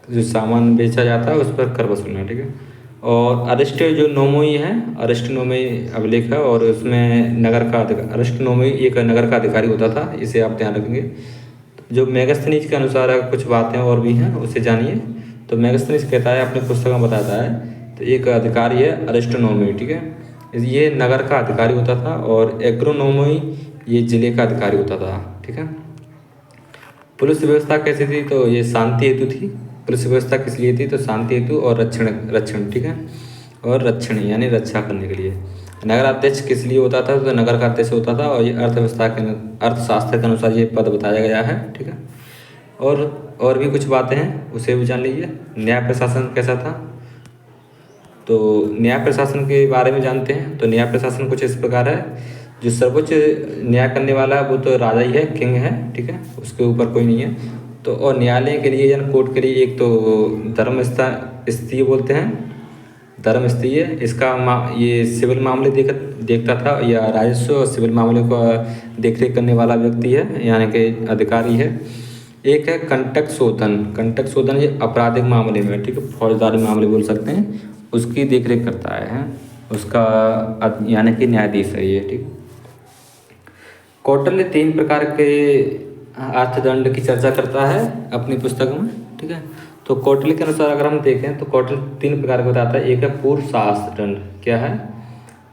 [SPEAKER 1] जो सामान बेचा जाता है उस पर कर वसूलना। ठीक है, और अरेस्ट जो नोमोई है, अरेस्ट नोमोई अभिलेख है और उसमें अरेस्ट नोमोई एक नगर का अधिकारी होता था, इसे आप ध्यान रखेंगे। जो मेगास्थनीज के अनुसार कुछ बातें और भी हैं उसे जानिए। तो मेगास्थनीज कहता है, अपनी पुस्तक में बताता है, तो एक अधिकारी है अरेस्टोनोमी। ठीक है, ये नगर का अधिकारी होता था और एग्रोनोमी ये जिले का अधिकारी होता था। ठीक है, पुलिस व्यवस्था कैसी थी? तो ये शांति हेतु थी। पुलिस व्यवस्था किस लिए थी? तो शांति हेतु और रक्षण। ठीक है, और रक्षण यानी रक्षा करने के लिए। नगराध्यक्ष किस लिए होता था? तो नगर का अध्यक्ष होता था और ये अर्थशास्त्र के अनुसार ये पद बताया गया है। ठीक है, और भी कुछ बातें हैं उसे भी जान लीजिए। न्याय प्रशासन कैसा था? तो न्याय प्रशासन के बारे में जानते हैं। तो न्याय प्रशासन कुछ इस प्रकार है, जो सर्वोच्च न्याय करने वाला है वो तो राजा ही है, किंग है। ठीक है, उसके ऊपर कोई नहीं है। तो और न्यायालय के लिए या कोर्ट के लिए एक तो धर्म स्थीय बोलते हैं, धर्म स्थीय। ये सिविल मामले देखता था, या राजस्व और सिविल मामले को देखरेख करने वाला व्यक्ति है, यानी कि अधिकारी है। एक है कंटक शोधन ये आपराधिक मामले में, ठीक है, फौजदारी मामले बोल सकते हैं, उसकी देखरेख करता है उसका, यानी कि न्यायाधीश है ये। ठीक, कौटिल्य 3 प्रकार के अर्थदंड की चर्चा करता है अपनी पुस्तक में। ठीक है, तो कौटिल्य के अनुसार अगर हम देखें तो कौटिल्य 3 प्रकार का बताता है। एक है पूर्व शास्त्र दंड। क्या है?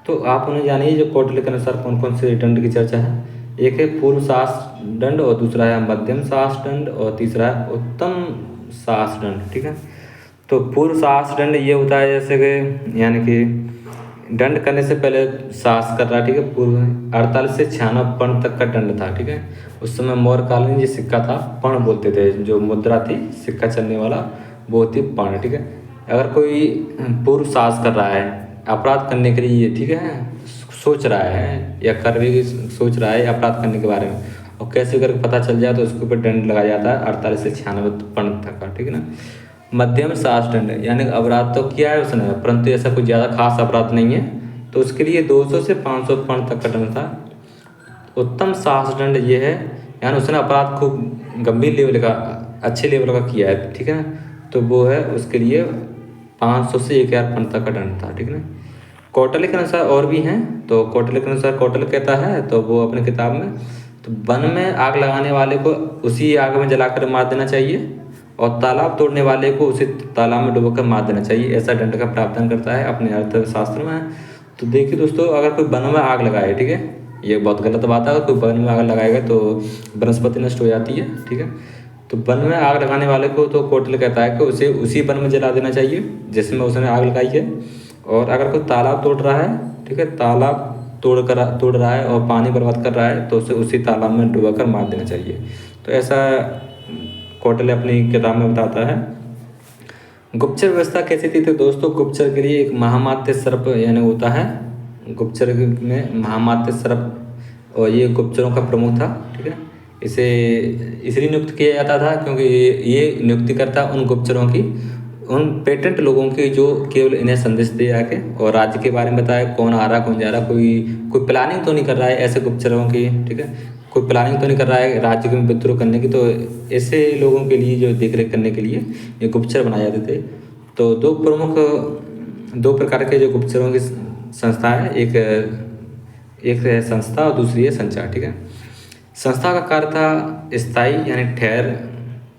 [SPEAKER 1] तो आप उन्हें जानिए, जो कौटिल्य के अनुसार कौन कौन से दंड की चर्चा है। एक है पूर्व शास्त्र दंड और दूसरा है मध्यम शास्त्र दंड और तीसरा है उत्तम शास्त्र दंड। ठीक है, तो पूर्व शास्त्र दंड ये होता है जैसे कि, यानी कि दंड करने से पहले शास्त्र कर रहा। ठीक है, पूर्व 48 से 96 पर्ण तक का दंड था। ठीक है, उस समय मौर्यकालीन जो सिक्का था पर्ण बोलते थे, जो मुद्रा थी सिक्का चलने वाला वो थी पर्ण। ठीक है, अगर कोई पूर्व शास्त्र कर रहा है अपराध करने के लिए, ठीक है, सोच रहा है या कर भी सोच रहा है अपराध करने के बारे में, और कैसे करके पता चल जाए तो उसके ऊपर दंड लगाया जाता है 48 से 96 पर्ण तक का। ठीक है ना, मध्यम साष्टदंड, यानी अपराध तो किया है उसने परंतु ऐसा कोई ज़्यादा खास अपराध नहीं है, तो उसके लिए 200 से 500 पाउंड तक का दंड था। उत्तम साष्टदंड ये है, यानी उसने अपराध खूब गंभीर लेवल का, अच्छे लेवल का किया है, ठीक है ना, तो वो है उसके लिए 500 से 1000 पाउंड तक का दंड था, ठीक है ना। कौटिल्य के अनुसार और भी हैं, तो कौटिल्य के अनुसार कौटिल्य कहता है तो वो अपनी किताब में, तो वन में आग लगाने वाले को उसी आग में जलाकर मार देना चाहिए और तालाब तोड़ने वाले को उसे तालाब में डुबोकर मार देना चाहिए, ऐसा दंड का प्रावधान करता है अपने अर्थशास्त्र में। तो देखिए दोस्तों, अगर कोई वन में आग लगाए, ठीक है, ये बहुत गलत बात है, अगर कोई वन में आग लगाएगा तो वनस्पति नष्ट हो जाती है, ठीक है। तो वन में आग लगाने वाले को तो कौटिल्य कहता है कि उसे उसी वन में जला देना चाहिए जिसमें उसने आग लगाई है। और अगर कोई तालाब तोड़ रहा है, ठीक है, तालाब तोड़ रहा है और पानी बर्बाद कर रहा है तो उसे उसी तालाब में डुबाकर मार देना चाहिए। तो ऐसा कौटिल्य अपनी किताब में बताता है। गुप्तचर व्यवस्था कैसी थी, तो दोस्तों गुप्तचर के लिए एक महामात्य सर्प यानी होता है, गुप्तचर में महामात्य सर्प, और ये गुप्तचरों का प्रमुख था, ठीक है। इसे इसलिए नियुक्त किया जाता था क्योंकि ये नियुक्ति करता उन गुप्तचरों की, उन पेटेंट लोगों की जो केवल इन्हें संदेश दे जाके और राज्य के बारे में बताए, कौन आ रहा कौन जा रहा, कोई प्लानिंग तो नहीं कर रहा है ऐसे गुप्तचरों की, ठीक है, कोई प्लानिंग तो नहीं कर रहा है राज्य में विद्रोह करने की, तो ऐसे लोगों के लिए जो देखरेख करने के लिए ये गुप्तचर बनाए जाते थे। तो दो प्रकार के जो गुप्तचरों की संस्था है, एक है संस्था और दूसरी है संचार, ठीक है। संस्था का कार्य था स्थायी यानी ठहर,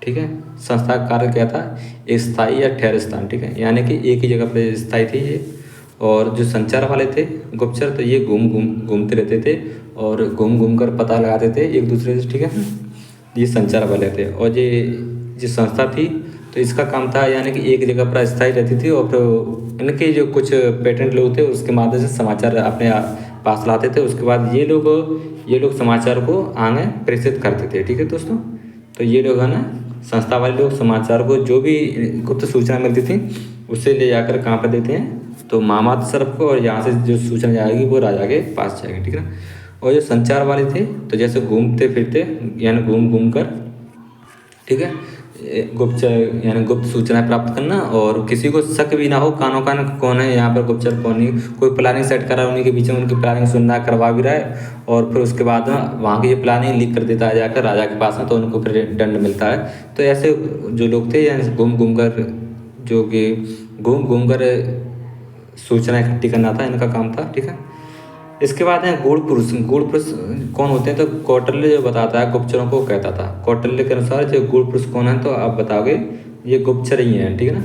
[SPEAKER 1] ठीक है, संस्था का कार्य क्या था, स्थायी या ठहर स्थान, ठीक है, यानी कि एक ही जगह पे स्थायी थी ये। और जो संचार वाले थे गुप्तचर, तो ये घूमते रहते थे और घूम कर पता लगाते थे एक दूसरे से, ठीक है, ये संचार वाले थे। और ये संस्था थी तो इसका काम था यानी कि एक जगह पर स्थायी रहती थी और फिर इनके जो कुछ पेटेंट लोग थे उसके माध्यम से समाचार अपने पास लाते थे, उसके बाद ये लोग समाचार को आगे प्रेषित करते थे, ठीक है दोस्तों। तो ये लोग है ना, संस्था वाले लोग समाचार को जो भी गुप्त सूचना मिलती थी उसे ले जाकर कहाँ पर देते हैं, तो महामात्य सर्प को, और यहाँ से जो सूचना जाएगी वो राजा के पास जाएगी, ठीक है ना। और जो संचार वाले थे तो जैसे घूमते फिरते यानी घूम कर, ठीक है, गुप्तचर यानी गुप्त सूचना प्राप्त करना और किसी को शक भी ना हो कानों कान कौन है यहाँ पर गुप्तचर कौन नहीं, कोई प्लानिंग सेट कर रहा है उन्हीं के बीच में, उनकी प्लानिंग सुनना करवा भी रहा है और फिर उसके बाद वहाँ की ये प्लानिंग लीक कर देता है जाकर राजा के पास में, तो उनको फिर दंड मिलता है। तो ऐसे जो लोग थे यानी घूम कर सूचना इकट्ठी करना था इनका काम था, ठीक है। इसके बाद है गूढ़ पुरुष कौन होते हैं, तो कौटिल्य जो बताता है गुप्तचरों को कहता था, कौटिल्य के अनुसार जो गूढ़ पुरुष कौन है, तो आप बताओगे ये गुप्तचर ही हैं, ठीक है ना।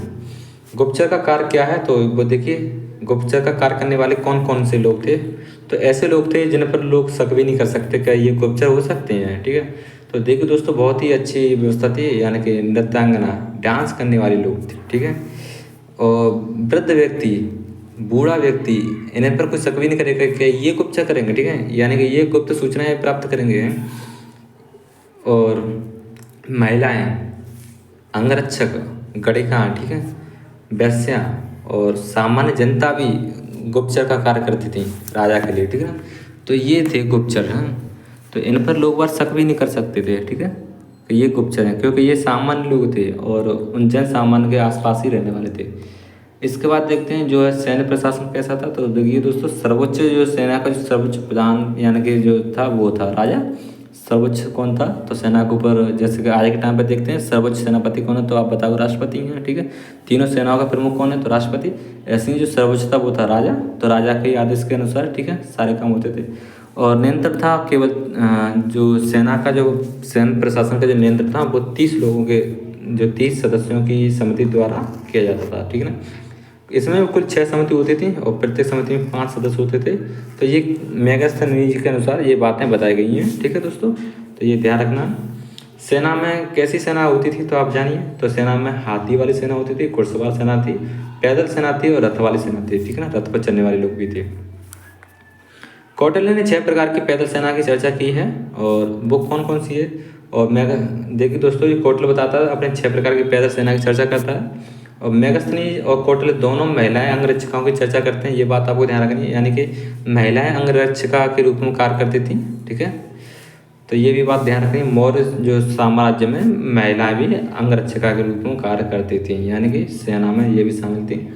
[SPEAKER 1] गुप्तचर का कार्य क्या है, तो वो देखिए गुप्तचर का कार्य करने वाले कौन कौन से लोग थे, तो ऐसे लोग थे जिन पर लोग शक भी नहीं कर सकते क्या ये गुप्तचर हो सकते हैं, ठीक है। तो देखिए दोस्तों, बहुत ही अच्छी व्यवस्था थी, यानी कि नृत्यांगना डांस करने वाले लोग थे, ठीक है, और वृद्ध व्यक्ति, बूढ़ा व्यक्ति, इन्हें पर कोई शक भी नहीं करेगा कि ये गुप्तचर करेंगे, ठीक है, यानी कि ये गुप्त सूचनाएं प्राप्त करेंगे। और महिलाएं, अंगरक्षक, गणिका, ठीक है, वैश्या और सामान्य जनता भी गुप्तचर का कार्य करती थी राजा के लिए, ठीक है। तो ये थे गुप्तचर हैं, तो इन पर लोग बार शक भी नहीं कर सकते थे, ठीक है, कि ये गुप्तचर हैं, क्योंकि ये सामान्य लोग थे और उन जन सामान्य के आसपास ही रहने वाले थे। इसके बाद देखते हैं जो है सैन्य प्रशासन कैसा था, तो देखिए दोस्तों, सर्वोच्च जो सेना का जो सर्वोच्च प्रधान यानी कि जो था वो था राजा। सर्वोच्च कौन था, तो सेना के ऊपर, जैसे कि आज के टाइम पर देखते हैं सर्वोच्च सेनापति कौन है, तो आप बताओ राष्ट्रपति हैं, ठीक है। तीनों सेनाओं का प्रमुख कौन है, तो राष्ट्रपति। ऐसे ही जो सर्वोच्च था वो था राजा, तो राजा के आदेश के अनुसार, ठीक है, सारे काम होते थे। और नियंत्रण था केवल जो सेना का जो सैन्य प्रशासन का जो नियंत्रण था वो 30 लोगों के, जो 30 सदस्यों की समिति द्वारा किया जाता था, ठीक है ना। इसमें कुल 6 समिति होती थी और प्रत्येक समिति में 5 सदस्य होते थे। तो ये मेगास्थनीज के अनुसार ये बातें बताई गई हैं, ठीक है दोस्तों, तो ये ध्यान रखना। सेना में कैसी सेना होती थी, तो आप जानिए, तो सेना में हाथी वाली सेना होती थी, घुड़सवार सेना थी, पैदल सेना थी और रथ वाली सेना थी, ठीक है ना, रथ पर चलने वाले लोग भी थे। कौटिल्य ने 6 प्रकार की पैदल सेना की चर्चा की है और वो कौन कौन सी है, और देखिए दोस्तों, ये कौटिल्य बताता है अपने 6 प्रकार की पैदल सेना की चर्चा करता है। और मेगास्थनी और कौटिल्य दोनों महिलाएं अंगरक्षिकाओं की चर्चा करते हैं, ये बात आपको ध्यान रखनी है, यानी कि महिलाएं अंगरक्षिका के रूप में कार्य करती थी, ठीक है। तो ये भी बात ध्यान रखनी, मौर्य जो साम्राज्य में महिलाएं भी अंगरक्षिका के रूप में कार्य करती थी, यानी कि सेना में ये भी शामिल थी।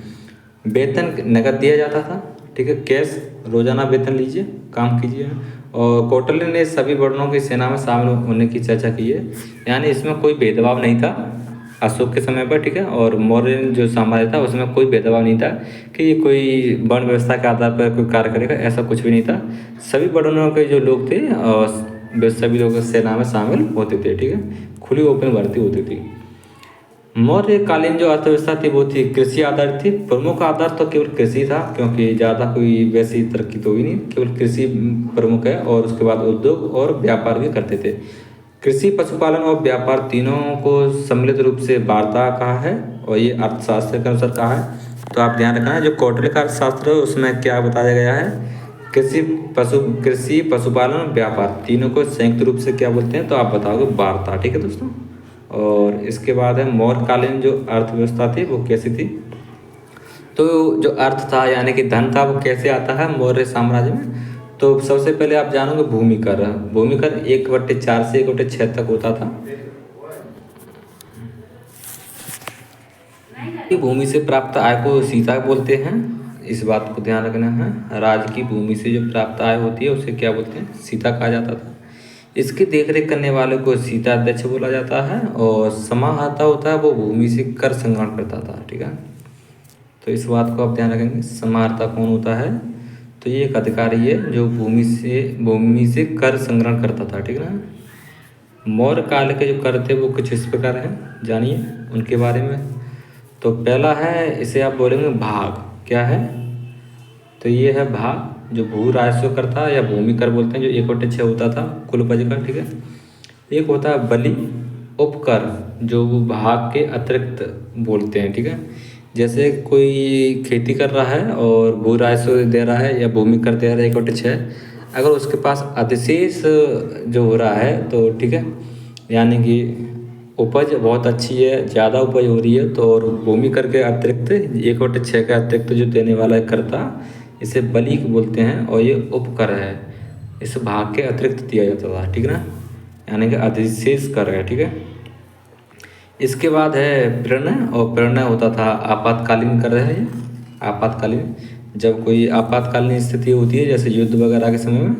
[SPEAKER 1] वेतन नगद दिया जाता था, ठीक है, कैश, रोजाना वेतन लीजिए, काम कीजिए। और कौटिल्य ने सभी वर्णों की सेना में शामिल होने की चर्चा की है, यानी इसमें कोई भेदभाव नहीं था अशोक के समय पर, ठीक है। और मौर्य जो साम्राज्य था उसमें कोई भेदभाव नहीं था कि कोई वर्ण व्यवस्था के आधार पर कोई कार्य करेगा, ऐसा कुछ भी नहीं था। सभी वर्णों के जो लोग थे वे सभी लोग सेना में शामिल होते थे, ठीक है, खुली ओपन भर्ती होती थी। मौर्य कालीन जो अर्थव्यवस्था थी वो थी कृषि आधारित थी। प्रमुख आधार तो केवल कृषि था, क्योंकि ज़्यादा कोई वैसी तरक्की तो हुई नहीं, केवल कृषि प्रमुख है। और उसके बाद उद्योग और व्यापार भी करते थे। कृषि, पशुपालन और व्यापार तीनों को सम्मिलित रूप से वार्ता कहा है, और ये अर्थशास्त्र के अनुसार कहा है। तो आप ध्यान रखना, जो कौटिल्य का अर्थशास्त्र है उसमें क्या बताया गया है, कृषि, पशुपालन, व्यापार तीनों को संयुक्त रूप से क्या बोलते हैं, तो आप बताओगे वार्ता, ठीक है दोस्तों। और इसके बाद है मौर्यकालीन जो अर्थव्यवस्था थी वो कैसी थी। तो जो अर्थ था यानी कि धन था वो कैसे आता है मौर्य साम्राज्य में। तो सबसे पहले आप जानोगे भूमिकर। भूमिकर 1/4 से 1/6 तक होता था। ये भूमि से प्राप्त आय को सीता बोलते हैं, इस बात को ध्यान रखना है। राज्य की भूमि से जो प्राप्त आय होती है उसे क्या बोलते हैं, सीता कहा जाता था। इसकी देखरेख करने वाले को सीता अध्यक्ष बोला जाता है। और समाहर्ता होता है वो भूमि से कर संग्रहण करता था, ठीक है। तो इस बात को आप ध्यान रखेंगे, समाहर्ता कौन होता है, तो ये एक अधिकारी है जो भूमि से कर संग्रहण करता था, ठीक है ना। मौर्य काल के जो कर थे वो कुछ इस प्रकार हैं, जानिए उनके बारे में। तो पहला है, इसे आप बोलेंगे भाग, क्या है, तो ये है भाग, जो भू राजस्व कर था या भूमि कर बोलते हैं, जो 1/6 होता था कुल उपज का, ठीक है। एक होता है बलि, उपकर, जो भाग के अतिरिक्त बोलते हैं, ठीक है। जैसे कोई खेती कर रहा है और भू राजस्व दे रहा है या भूमि कर दे रहा है 1/6, अगर उसके पास अधिशेष जो हो रहा है तो ठीक है, यानी कि उपज बहुत अच्छी है, ज़्यादा उपज हो रही है, तो और भूमि कर के अतिरिक्त 1/6 के अतिरिक्त जो देने वाला है करता, इसे बलि बोलते हैं। और ये उपकर है, इस भाग के अतिरिक्त दिया जाता था, ठीक है ना, यानी कि अधिशेष कर है, ठीक है। इसके बाद है प्रणय, और प्रणय होता था आपातकालीन कर रहे हैं। आपातकालीन, जब कोई आपातकालीन स्थिति होती है जैसे युद्ध वगैरह के समय में,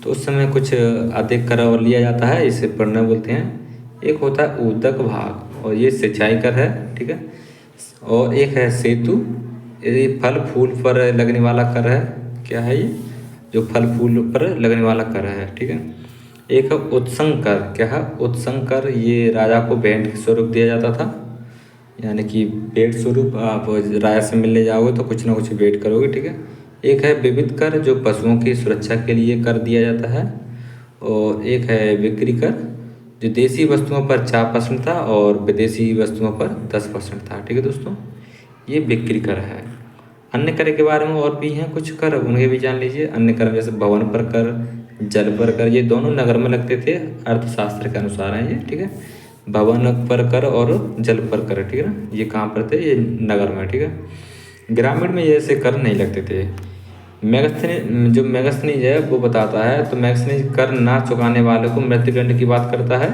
[SPEAKER 1] तो उस समय कुछ अधिक कर और लिया जाता है, इसे प्रणय बोलते हैं। एक होता है उदक भाग, और ये सिंचाई कर है, ठीक है। और एक है सेतु, ये फल फूल पर लगने वाला कर है, क्या है ये, जो फल फूल पर लगने वाला कर है, ठीक है। एक है उत्संग कर, क्या है उत्संग कर, ये राजा को भेंट के स्वरूप दिया जाता था, यानी कि भेंट स्वरूप आप राजा से मिलने जाओगे तो कुछ ना कुछ भेंट करोगे, ठीक है। एक है विविध कर, जो पशुओं की सुरक्षा के लिए कर दिया जाता है। और एक है बिक्री कर, जो देसी वस्तुओं पर 4% था और विदेशी वस्तुओं पर 10% था, ठीक है दोस्तों, ये बिक्री कर है। अन्य कर के बारे में और भी हैं कुछ कर, उनके भी जान लीजिए। अन्य कर जैसे भवन पर कर, जल पर कर, ये दोनों नगर में लगते थे, अर्थशास्त्र के अनुसार हैं ये, ठीक है। भवन पर कर और जल पर कर, ठीक है ना, ये कहाँ पर थे, ये नगर में, ठीक है। ग्रामीण में ये ऐसे कर नहीं लगते थे। मैगस्थनीज है वो बताता है, तो मैगस्थनीज कर ना चुकाने वाले को मृत्युदंड की बात करता है।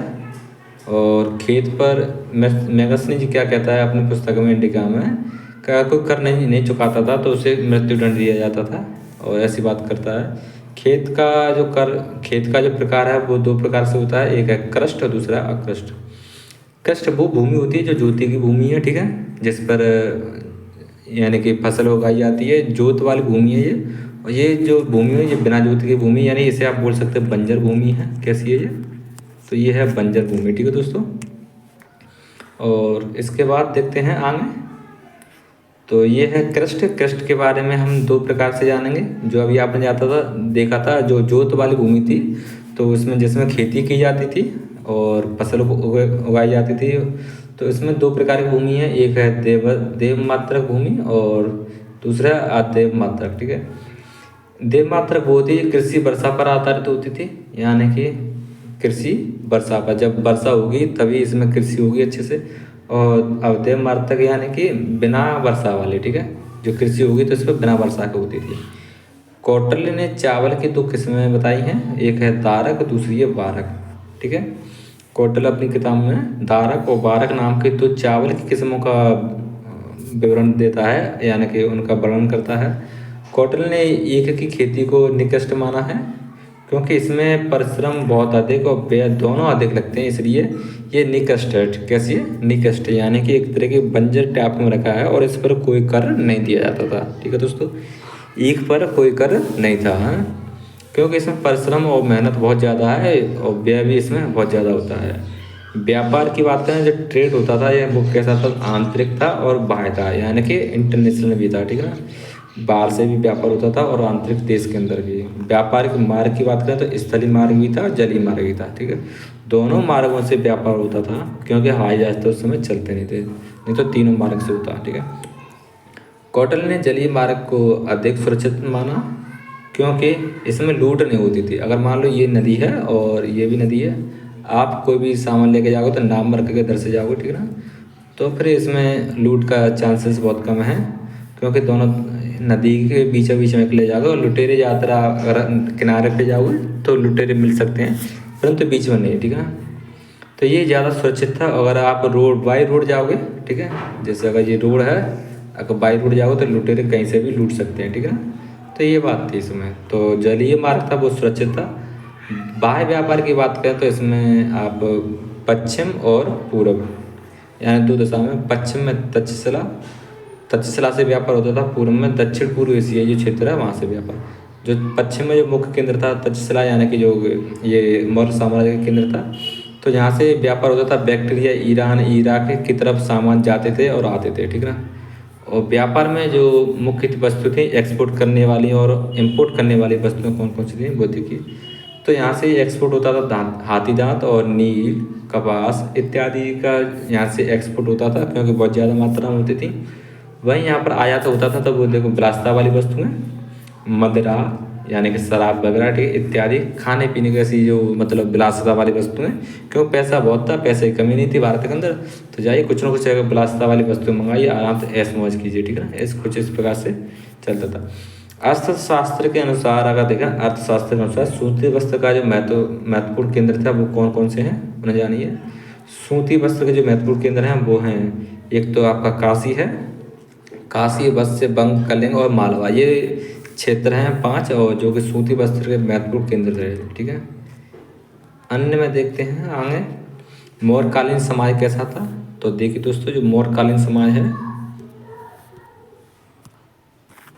[SPEAKER 1] और खेत पर मैगस्थनीज क्या कहता है अपनी पुस्तक में, इंडिका में, का कोई कर नहीं चुकाता था तो उसे मृत्युदंड दिया जाता था, और ऐसी बात करता है। खेत का जो प्रकार है वो 2 प्रकार से होता है, एक है कृष्ट और दूसरा अकृष्ट। कृष्ट वो भूमि होती है जो जोती की भूमि है, ठीक है, जिस पर यानी कि फसल उगाई जाती है, जोत वाली भूमि है ये। और ये जो भूमि है ये बिना जोत की भूमि, यानी इसे आप बोल सकते हैं बंजर भूमि है। कैसी है ये, तो ये है बंजर भूमि, ठीक है दोस्तों। और इसके बाद देखते हैं आगे, तो ये है कृष्ट। कृष्ट के बारे में हम 2 प्रकार से जानेंगे, जो अभी आपने देखा था, जो जोत वाली भूमि थी तो उसमें जिसमें खेती की जाती थी और फसल उगाई जाती थी, तो इसमें 2 प्रकार की भूमि है, एक है देव मात्रक भूमि और दूसरा अदेव मात्रक, ठीक है। देव मात्रक वो होती है कृषि वर्षा पर आधारित होती थी, यानी कि कृषि वर्षा पर, जब वर्षा होगी तभी इसमें कृषि होगी अच्छे से। और अवदेव मात्रक यानी कि बिना वर्षा वाली, ठीक है, जो कृषि होगी तो इसमें बिना वर्षा की होती थी। कौटिल्य ने चावल की 2 किस्में बताई हैं, एक है तारक, दूसरी है वारक। ठीक है। कौटिल्य अपनी किताब में धारक और बारक नाम के दो चावल की किस्मों का विवरण देता है, यानी कि उनका वर्णन करता है। कौटिल्य ने ईख की खेती को निकृष्ट माना है क्योंकि इसमें परिश्रम बहुत अधिक और व्यय दोनों अधिक लगते हैं, इसलिए ये निकृष्ट है। कैसी है? निकृष्ट, यानी कि एक तरह के बंजर टाइप में रखा है और इस पर कोई कर नहीं दिया जाता था। ठीक है दोस्तों, ईख पर कोई कर नहीं था, हाँ? क्योंकि इसमें परिश्रम और मेहनत बहुत ज़्यादा है और व्यय भी इसमें बहुत ज़्यादा होता है। व्यापार की बात करें, जो ट्रेड होता था यह वो कैसा था? आंतरिक था और बाह्य था, यानी कि इंटरनेशनल भी था। ठीक है ना, बाहर से भी व्यापार होता था और आंतरिक देश के अंदर भी। व्यापारिक मार्ग की बात करें तो स्थलीय मार्ग भी था, जलीय मार्ग भी था। ठीक है, दोनों मार्गों से व्यापार होता था क्योंकि हवाई जहाज तो उस समय चलते नहीं थे, नहीं तो तीनों मार्ग से होता। ठीक है, कौटिल्य ने जलीय मार्ग को अधिक सुरक्षित माना क्योंकि इसमें लूट नहीं होती थी। अगर मान लो ये नदी है और ये भी नदी है, आप कोई भी सामान लेके जाओगे तो नाम रख के इधर से जाओगे, ठीक है ना, तो फिर इसमें लूट का चांसेस बहुत कम है क्योंकि दोनों नदी के बीचों बीच में ले जाओगे और लुटेरे यात्रा अगर किनारे पे जाओगे तो लुटेरे मिल सकते हैं, परंतु बीच में नहीं। ठीक है, तो ये ज़्यादा सुरक्षित था। अगर आप रोड बाई रोड जाओगे, ठीक है, जैसे अगर ये रोड है, अगर बाई रोड जाओगे तो लुटेरे कहीं से भी लूट सकते हैं। ठीक है, तो ये बात थी इसमें। तो जलीय मार्ग था वो सुरक्षित था। बाह्य व्यापार की बात करें तो इसमें आप पश्चिम और पूर्व यानी दो दिशा में, पश्चिम में तक्षशिला से व्यापार होता था, पूर्व में दक्षिण पूर्व एशिया जो क्षेत्र है वहाँ से व्यापार। जो पश्चिम में जो मुख्य केंद्र था तक्षशिला, यानी कि जो ये मौर्य साम्राज्य का केंद्र था, तो यहाँ से व्यापार होता था। बैक्टीरिया ईरान इराक की तरफ सामान जाते थे और आते थे। ठीक है ना, और व्यापार में जो मुख्य वस्तु थी एक्सपोर्ट करने वाली और इंपोर्ट करने वाली वस्तुएं कौन कौन सी थी वो देखिए। तो यहाँ से एक्सपोर्ट होता था हाथी दांत और नील, कपास इत्यादि का यहाँ से एक्सपोर्ट होता था क्योंकि बहुत ज़्यादा मात्रा में होती थी। वहीं यहाँ पर आयात होता था, तो वो देखो विलासिता वाली वस्तुएं, मदिरा यानी कि शराब वगैरह, ठीक इत्यादि खाने पीने की ऐसी जो मतलब विलासिता वाली वस्तुएं, क्यों पैसा बहुत था, पैसे की कमी नहीं थी भारत के अंदर, तो जाइए कुछ ना कुछ विलासिता वाली वस्तुएं मंगाइए, आराम से ऐश मौज कीजिए। ठीक है ना, ऐसे कुछ इस प्रकार से चलता था। अर्थशास्त्र के अनुसार अगर देखें, अर्थशास्त्र के अनुसार सूती वस्त्र का जो महत्वपूर्ण केंद्र था वो कौन कौन से हैं उन्हें जानिए। सूती वस्त्र के जो महत्वपूर्ण केंद्र हैं वो हैं, एक तो आपका काशी है, काशी, वत्स्य, बंग, कलिंग और मालवा, ये क्षेत्र हैं 5 और जो कि सूती वस्त्र के महत्वपूर्ण केंद्र रहे। ठीक है, अन्य में देखते हैं आगे मौर्यकालीन समाज कैसा था। तो देखिए दोस्तों, जो मौर्यकालीन समाज है,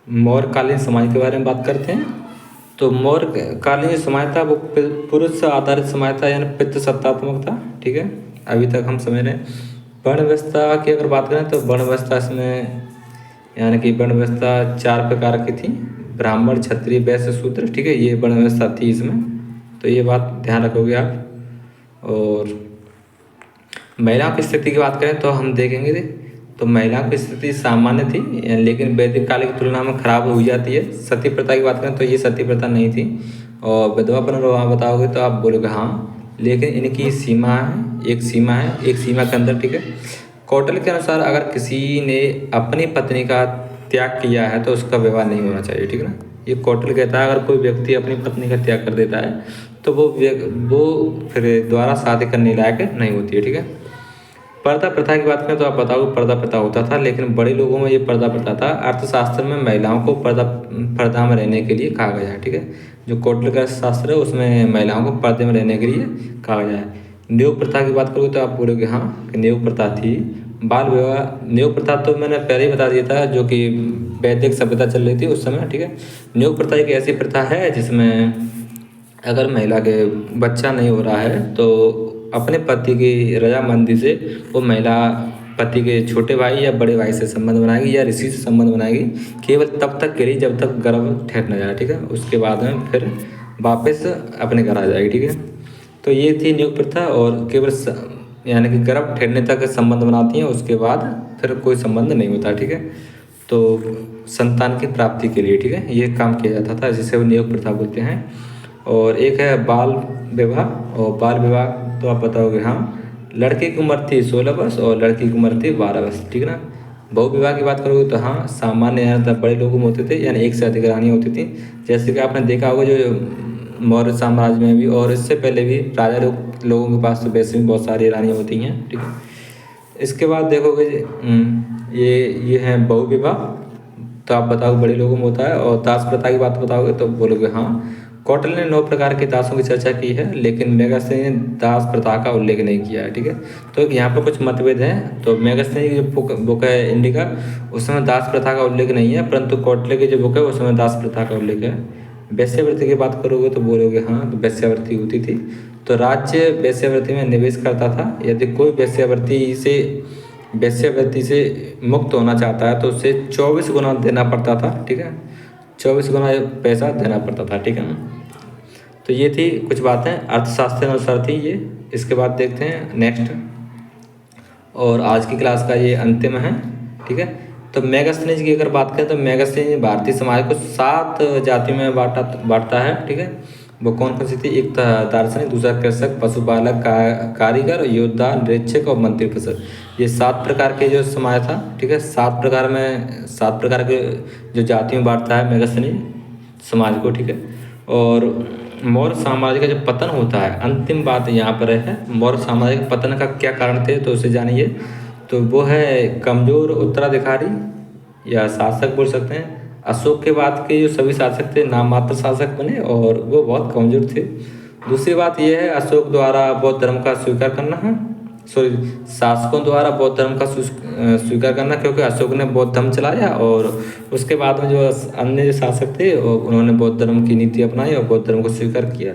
[SPEAKER 1] मौर्यकालीन समाज के बारे में बात करते हैं। तो मौर्यकालीन जो समाज था वो पुरुष आधारित समाज था, यानी पितृसत्तात्मक था। ठीक है, अभी तक हम समझ रहे हैं। वर्ण व्यवस्था की अगर बात करें तो वर्ण व्यवस्था इसमें यानी कि वर्ण व्यवस्था 4 प्रकार की थी, ब्राह्मण, क्षत्रिय, वैश्य, शूद्र। ठीक है, ये वर्ण व्यवस्था थी इसमें, तो ये बात ध्यान रखोगे आप। और महिलाओं की स्थिति की बात करें तो हम देखेंगे तो महिलाओं की स्थिति सामान्य थी, लेकिन वैदिक काल की तुलना में खराब हो जाती है। सती प्रथा की बात करें तो ये सती प्रथा नहीं थी। और विधवा पुनर्विवाह बताओगे तो आप बोलोगे हाँ, लेकिन इनकी सीमा है, एक सीमा है, एक सीमा के अंदर। ठीक है, कौटिल्य के अनुसार अगर किसी ने अपनी पत्नी का त्याग किया है तो उसका विवाह नहीं होना चाहिए। ठीक है ना, ये कौटिल्य कहता है अगर कोई व्यक्ति अपनी पत्नी का त्याग कर देता है तो वो फिर दोबारा शादी करने लायक नहीं होती है। ठीक है, पर्दा प्रथा की बात करें तो आप बताओ पर्दा प्रथा होता था, लेकिन बड़े लोगों में ये पर्दा प्रथा था। अर्थशास्त्र में महिलाओं को पर्दा में रहने के लिए कहा गया है। ठीक है, जो कौटिल्य का शास्त्र है उसमें महिलाओं को पर्दे में रहने के लिए कहा गया है। न्योग प्रथा की बात करोगे तो आप बोलोगे हाँ कि न्योग प्रथा थी। बाल विवाह, न्योग प्रथा तो मैंने पहले ही बता दिया था, जो कि वैदिक सभ्यता चल रही थी उस समय। ठीक है, न्योग प्रथा एक ऐसी प्रथा है जिसमें अगर महिला के बच्चा नहीं हो रहा है तो अपने पति की रजामंदी से वो महिला पति के छोटे भाई या बड़े भाई से संबंध बनाएगी या ऋषि से संबंध बनाएगी, केवल तब तक के लिए जब तक गर्भ ठहर न जाए। ठीक है, उसके बाद में फिर वापस अपने घर आ जाएगी। ठीक है, तो ये थी नियोग प्रथा, और केवल यानी कि गर्भ ठहरने तक संबंध बनाती हैं, उसके बाद फिर कोई संबंध नहीं होता। ठीक है, तो संतान की प्राप्ति के लिए, ठीक है, ये काम किया जाता था, जिसे वो नियोग प्रथा बोलते हैं। और एक है बाल विवाह, और बाल विवाह तो आप बताओगे हाँ, लड़के की उम्र थी 16 वर्ष और लड़की की उम्र थी 12 वर्ष। ठीक है ना, बहु विवाह की बात करोगे तो हाँ, सामान्य यहाँ तक बड़े लोगों में होते थे, यानी एक से अधिक रानियाँ होती थी। जैसे कि आपने देखा होगा जो मौर्य साम्राज्य में भी, और इससे पहले भी राजा लोगों के पास तो वैसे भी बहुत सारी रानियाँ होती हैं, ठीक है। इसके बाद देखोगे ये है बहु विवाह, तो आप बताओ बड़े लोगों में होता है। और दास प्रथा की बात बताओगे तो बोलोगे हाँ। कौटिल्य ने 9 प्रकार के दासों की चर्चा की है, लेकिन मेगस्थनी ने दास प्रथा का उल्लेख नहीं किया है, ठीक है। तो यहाँ पर कुछ मतभेद हैं। तो मेगस्थनी की जो बुक है इंडिका, उसमें दास प्रथा का उल्लेख नहीं है, परंतु कौटिल्य की जो बुक है उसमें दास प्रथा का उल्लेख है। वेश्यावृत्ति की बात करोगे तो बोलोगे हाँ, तो वेश्यावृत्ति होती थी। तो राज्य वेश्यावृत्ति में निवेश करता था। यदि कोई वेश्यावृत्ति से मुक्त होना चाहता है तो उसे 24 गुना देना पड़ता था, ठीक है। 24 गुना पैसा देना पड़ता था, ठीक है ना। तो ये थी कुछ बातें अर्थशास्त्र अनुसार थी ये। इसके बाद देखते हैं नेक्स्ट, और आज की क्लास का ये अंतिम है, ठीक है। तो मेगास्थनीज की अगर बात करें तो मेगास्थनीज भारतीय समाज को 7 जातियों में बांटता है, ठीक है। वो कौन कौन सी थी? एक था दार्शनिक, दूसरा कृषक, पशुपालक, कारीगर, योद्धा, निरीक्षक और मंत्री परिषद। ये 7 प्रकार के जो समाज था, ठीक है। 7 प्रकार के जो जातियों में बांटता है मेगास्थनीज समाज को, ठीक है। और मौर्य साम्राज्य का जो पतन होता है, अंतिम बात यहाँ पर है, मौर्य साम्राज्य के पतन का क्या कारण थे तो उसे जानिए। तो वो है कमजोर उत्तराधिकारी या शासक बोल सकते हैं। अशोक के बाद के जो सभी शासक थे नाम मात्र शासक बने और वो बहुत कमजोर थे। दूसरी बात यह है अशोक द्वारा बौद्ध धर्म का स्वीकार करना है, शासकों द्वारा बौद्ध धर्म का स्वीकार करना, क्योंकि अशोक ने बौद्ध धर्म चलाया और उसके बाद में जो अन्य जो शासक थे उन्होंने बौद्ध धर्म की नीति अपनाई और बौद्ध धर्म को स्वीकार किया।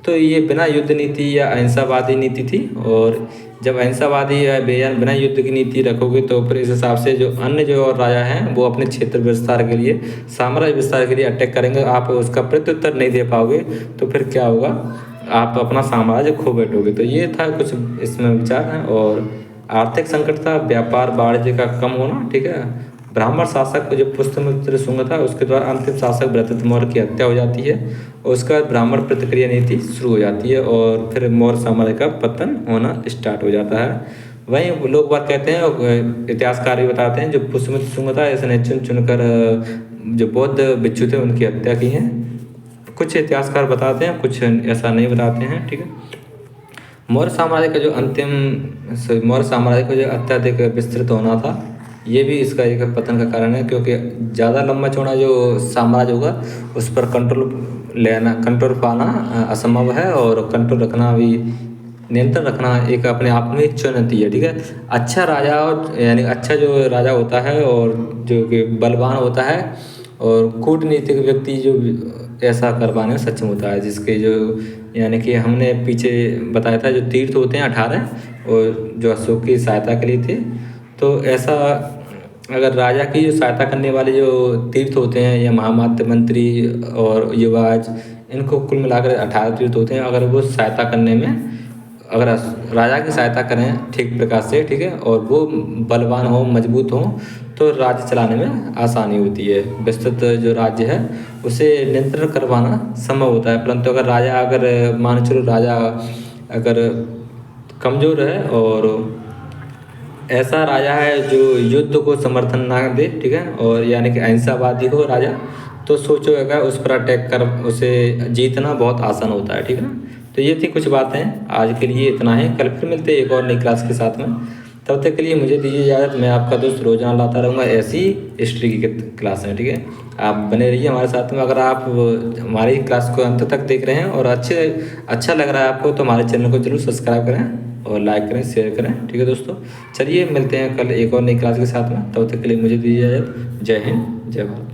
[SPEAKER 1] तो ये बिना युद्ध नीति या अहिंसावादी नीति थी, और जब अहिंसावादी या बिना युद्ध की नीति रखोगे तो फिर इस हिसाब से जो अन्य जो और राजा हैं वो अपने क्षेत्र विस्तार के लिए, साम्राज्य विस्तार के लिए अटैक करेंगे। आप उसका प्रत्युत्तर नहीं दे पाओगे तो फिर क्या होगा, आप अपना साम्राज्य खो बैठोगे। तो ये था कुछ इसमें विचार हैं। और आर्थिक संकट था, व्यापार वाणिज्य का कम होना, ठीक है। ब्राह्मण शासक जो पुष्यमित्र शुंग था उसके द्वारा अंतिम शासक भरतहरि मौर्य की हत्या हो जाती है, और उसके बाद ब्राह्मण प्रतिक्रिया नीति शुरू हो जाती है और फिर मौर्य साम्राज्य का पतन होना स्टार्ट हो जाता है। वहीं लोग बात कहते हैं, इतिहासकार भी बताते हैं, जो पुष्यमित्र शुंग था इसने चुन कर जो बौद्ध भिक्षु थे उनकी हत्या की है। कुछ इतिहासकार बताते हैं, कुछ ऐसा नहीं बताते हैं, ठीक है। मौर्य साम्राज्य का जो अत्यधिक विस्तृत होना था ये भी इसका एक पतन का कारण है, क्योंकि ज़्यादा लंबा चौड़ा जो साम्राज्य होगा उस पर कंट्रोल पाना असंभव है, और कंट्रोल रखना भी, नियंत्रण रखना एक अपने आप में एक चुनौती है, ठीक है। अच्छा राजा और यानी अच्छा जो राजा होता है और जो कि बलवान होता है और कूटनीतिक व्यक्ति जो ऐसा कर पाने में सक्षम होता है, जिसके जो यानी कि हमने पीछे बताया था जो तीर्थ होते हैं 18 और जो अशोक की सहायता के लिए थे। तो ऐसा अगर राजा की जो सहायता करने वाले जो तीर्थ होते हैं या महामात्य मंत्री और युवराज, इनको कुल मिलाकर 18 तीर्थ होते हैं। अगर वो सहायता करने में, अगर राजा की सहायता करें ठीक प्रकार से, ठीक है, और वो बलवान हो, मजबूत हो, तो राज्य चलाने में आसानी होती है। विस्तृत जो राज्य है उसे नियंत्रण करवाना संभव होता है। परंतु अगर मान चलो राजा अगर कमज़ोर है और ऐसा राजा है जो युद्ध को समर्थन ना दे, ठीक है, और यानी कि अहिंसावादी हो राजा, तो सोचो अगर उस पर अटैक कर उसे जीतना बहुत आसान होता है, ठीक है ना। तो ये थी कुछ बातें, आज के लिए इतना ही। कल फिर मिलते हैं एक और नई क्लास के साथ में। तब तक के लिए मुझे दीजिए इजाज़त। मैं आपका दोस्त रोजाना लाता रहूँगा ऐसी हिस्ट्री की क्लास में, ठीक है। आप बने रहिए हमारे साथ में। अगर आप हमारी क्लास को अंत तक देख रहे हैं और अच्छा लग रहा है आपको तो हमारे चैनल को जरूर सब्सक्राइब करें और लाइक करें, शेयर करें, ठीक है दोस्तों। चलिए मिलते हैं कल एक और नई क्लास के साथ में। तब तक के लिए मुझे दीजिए इजाज़त। जय हिंद, जय भारत।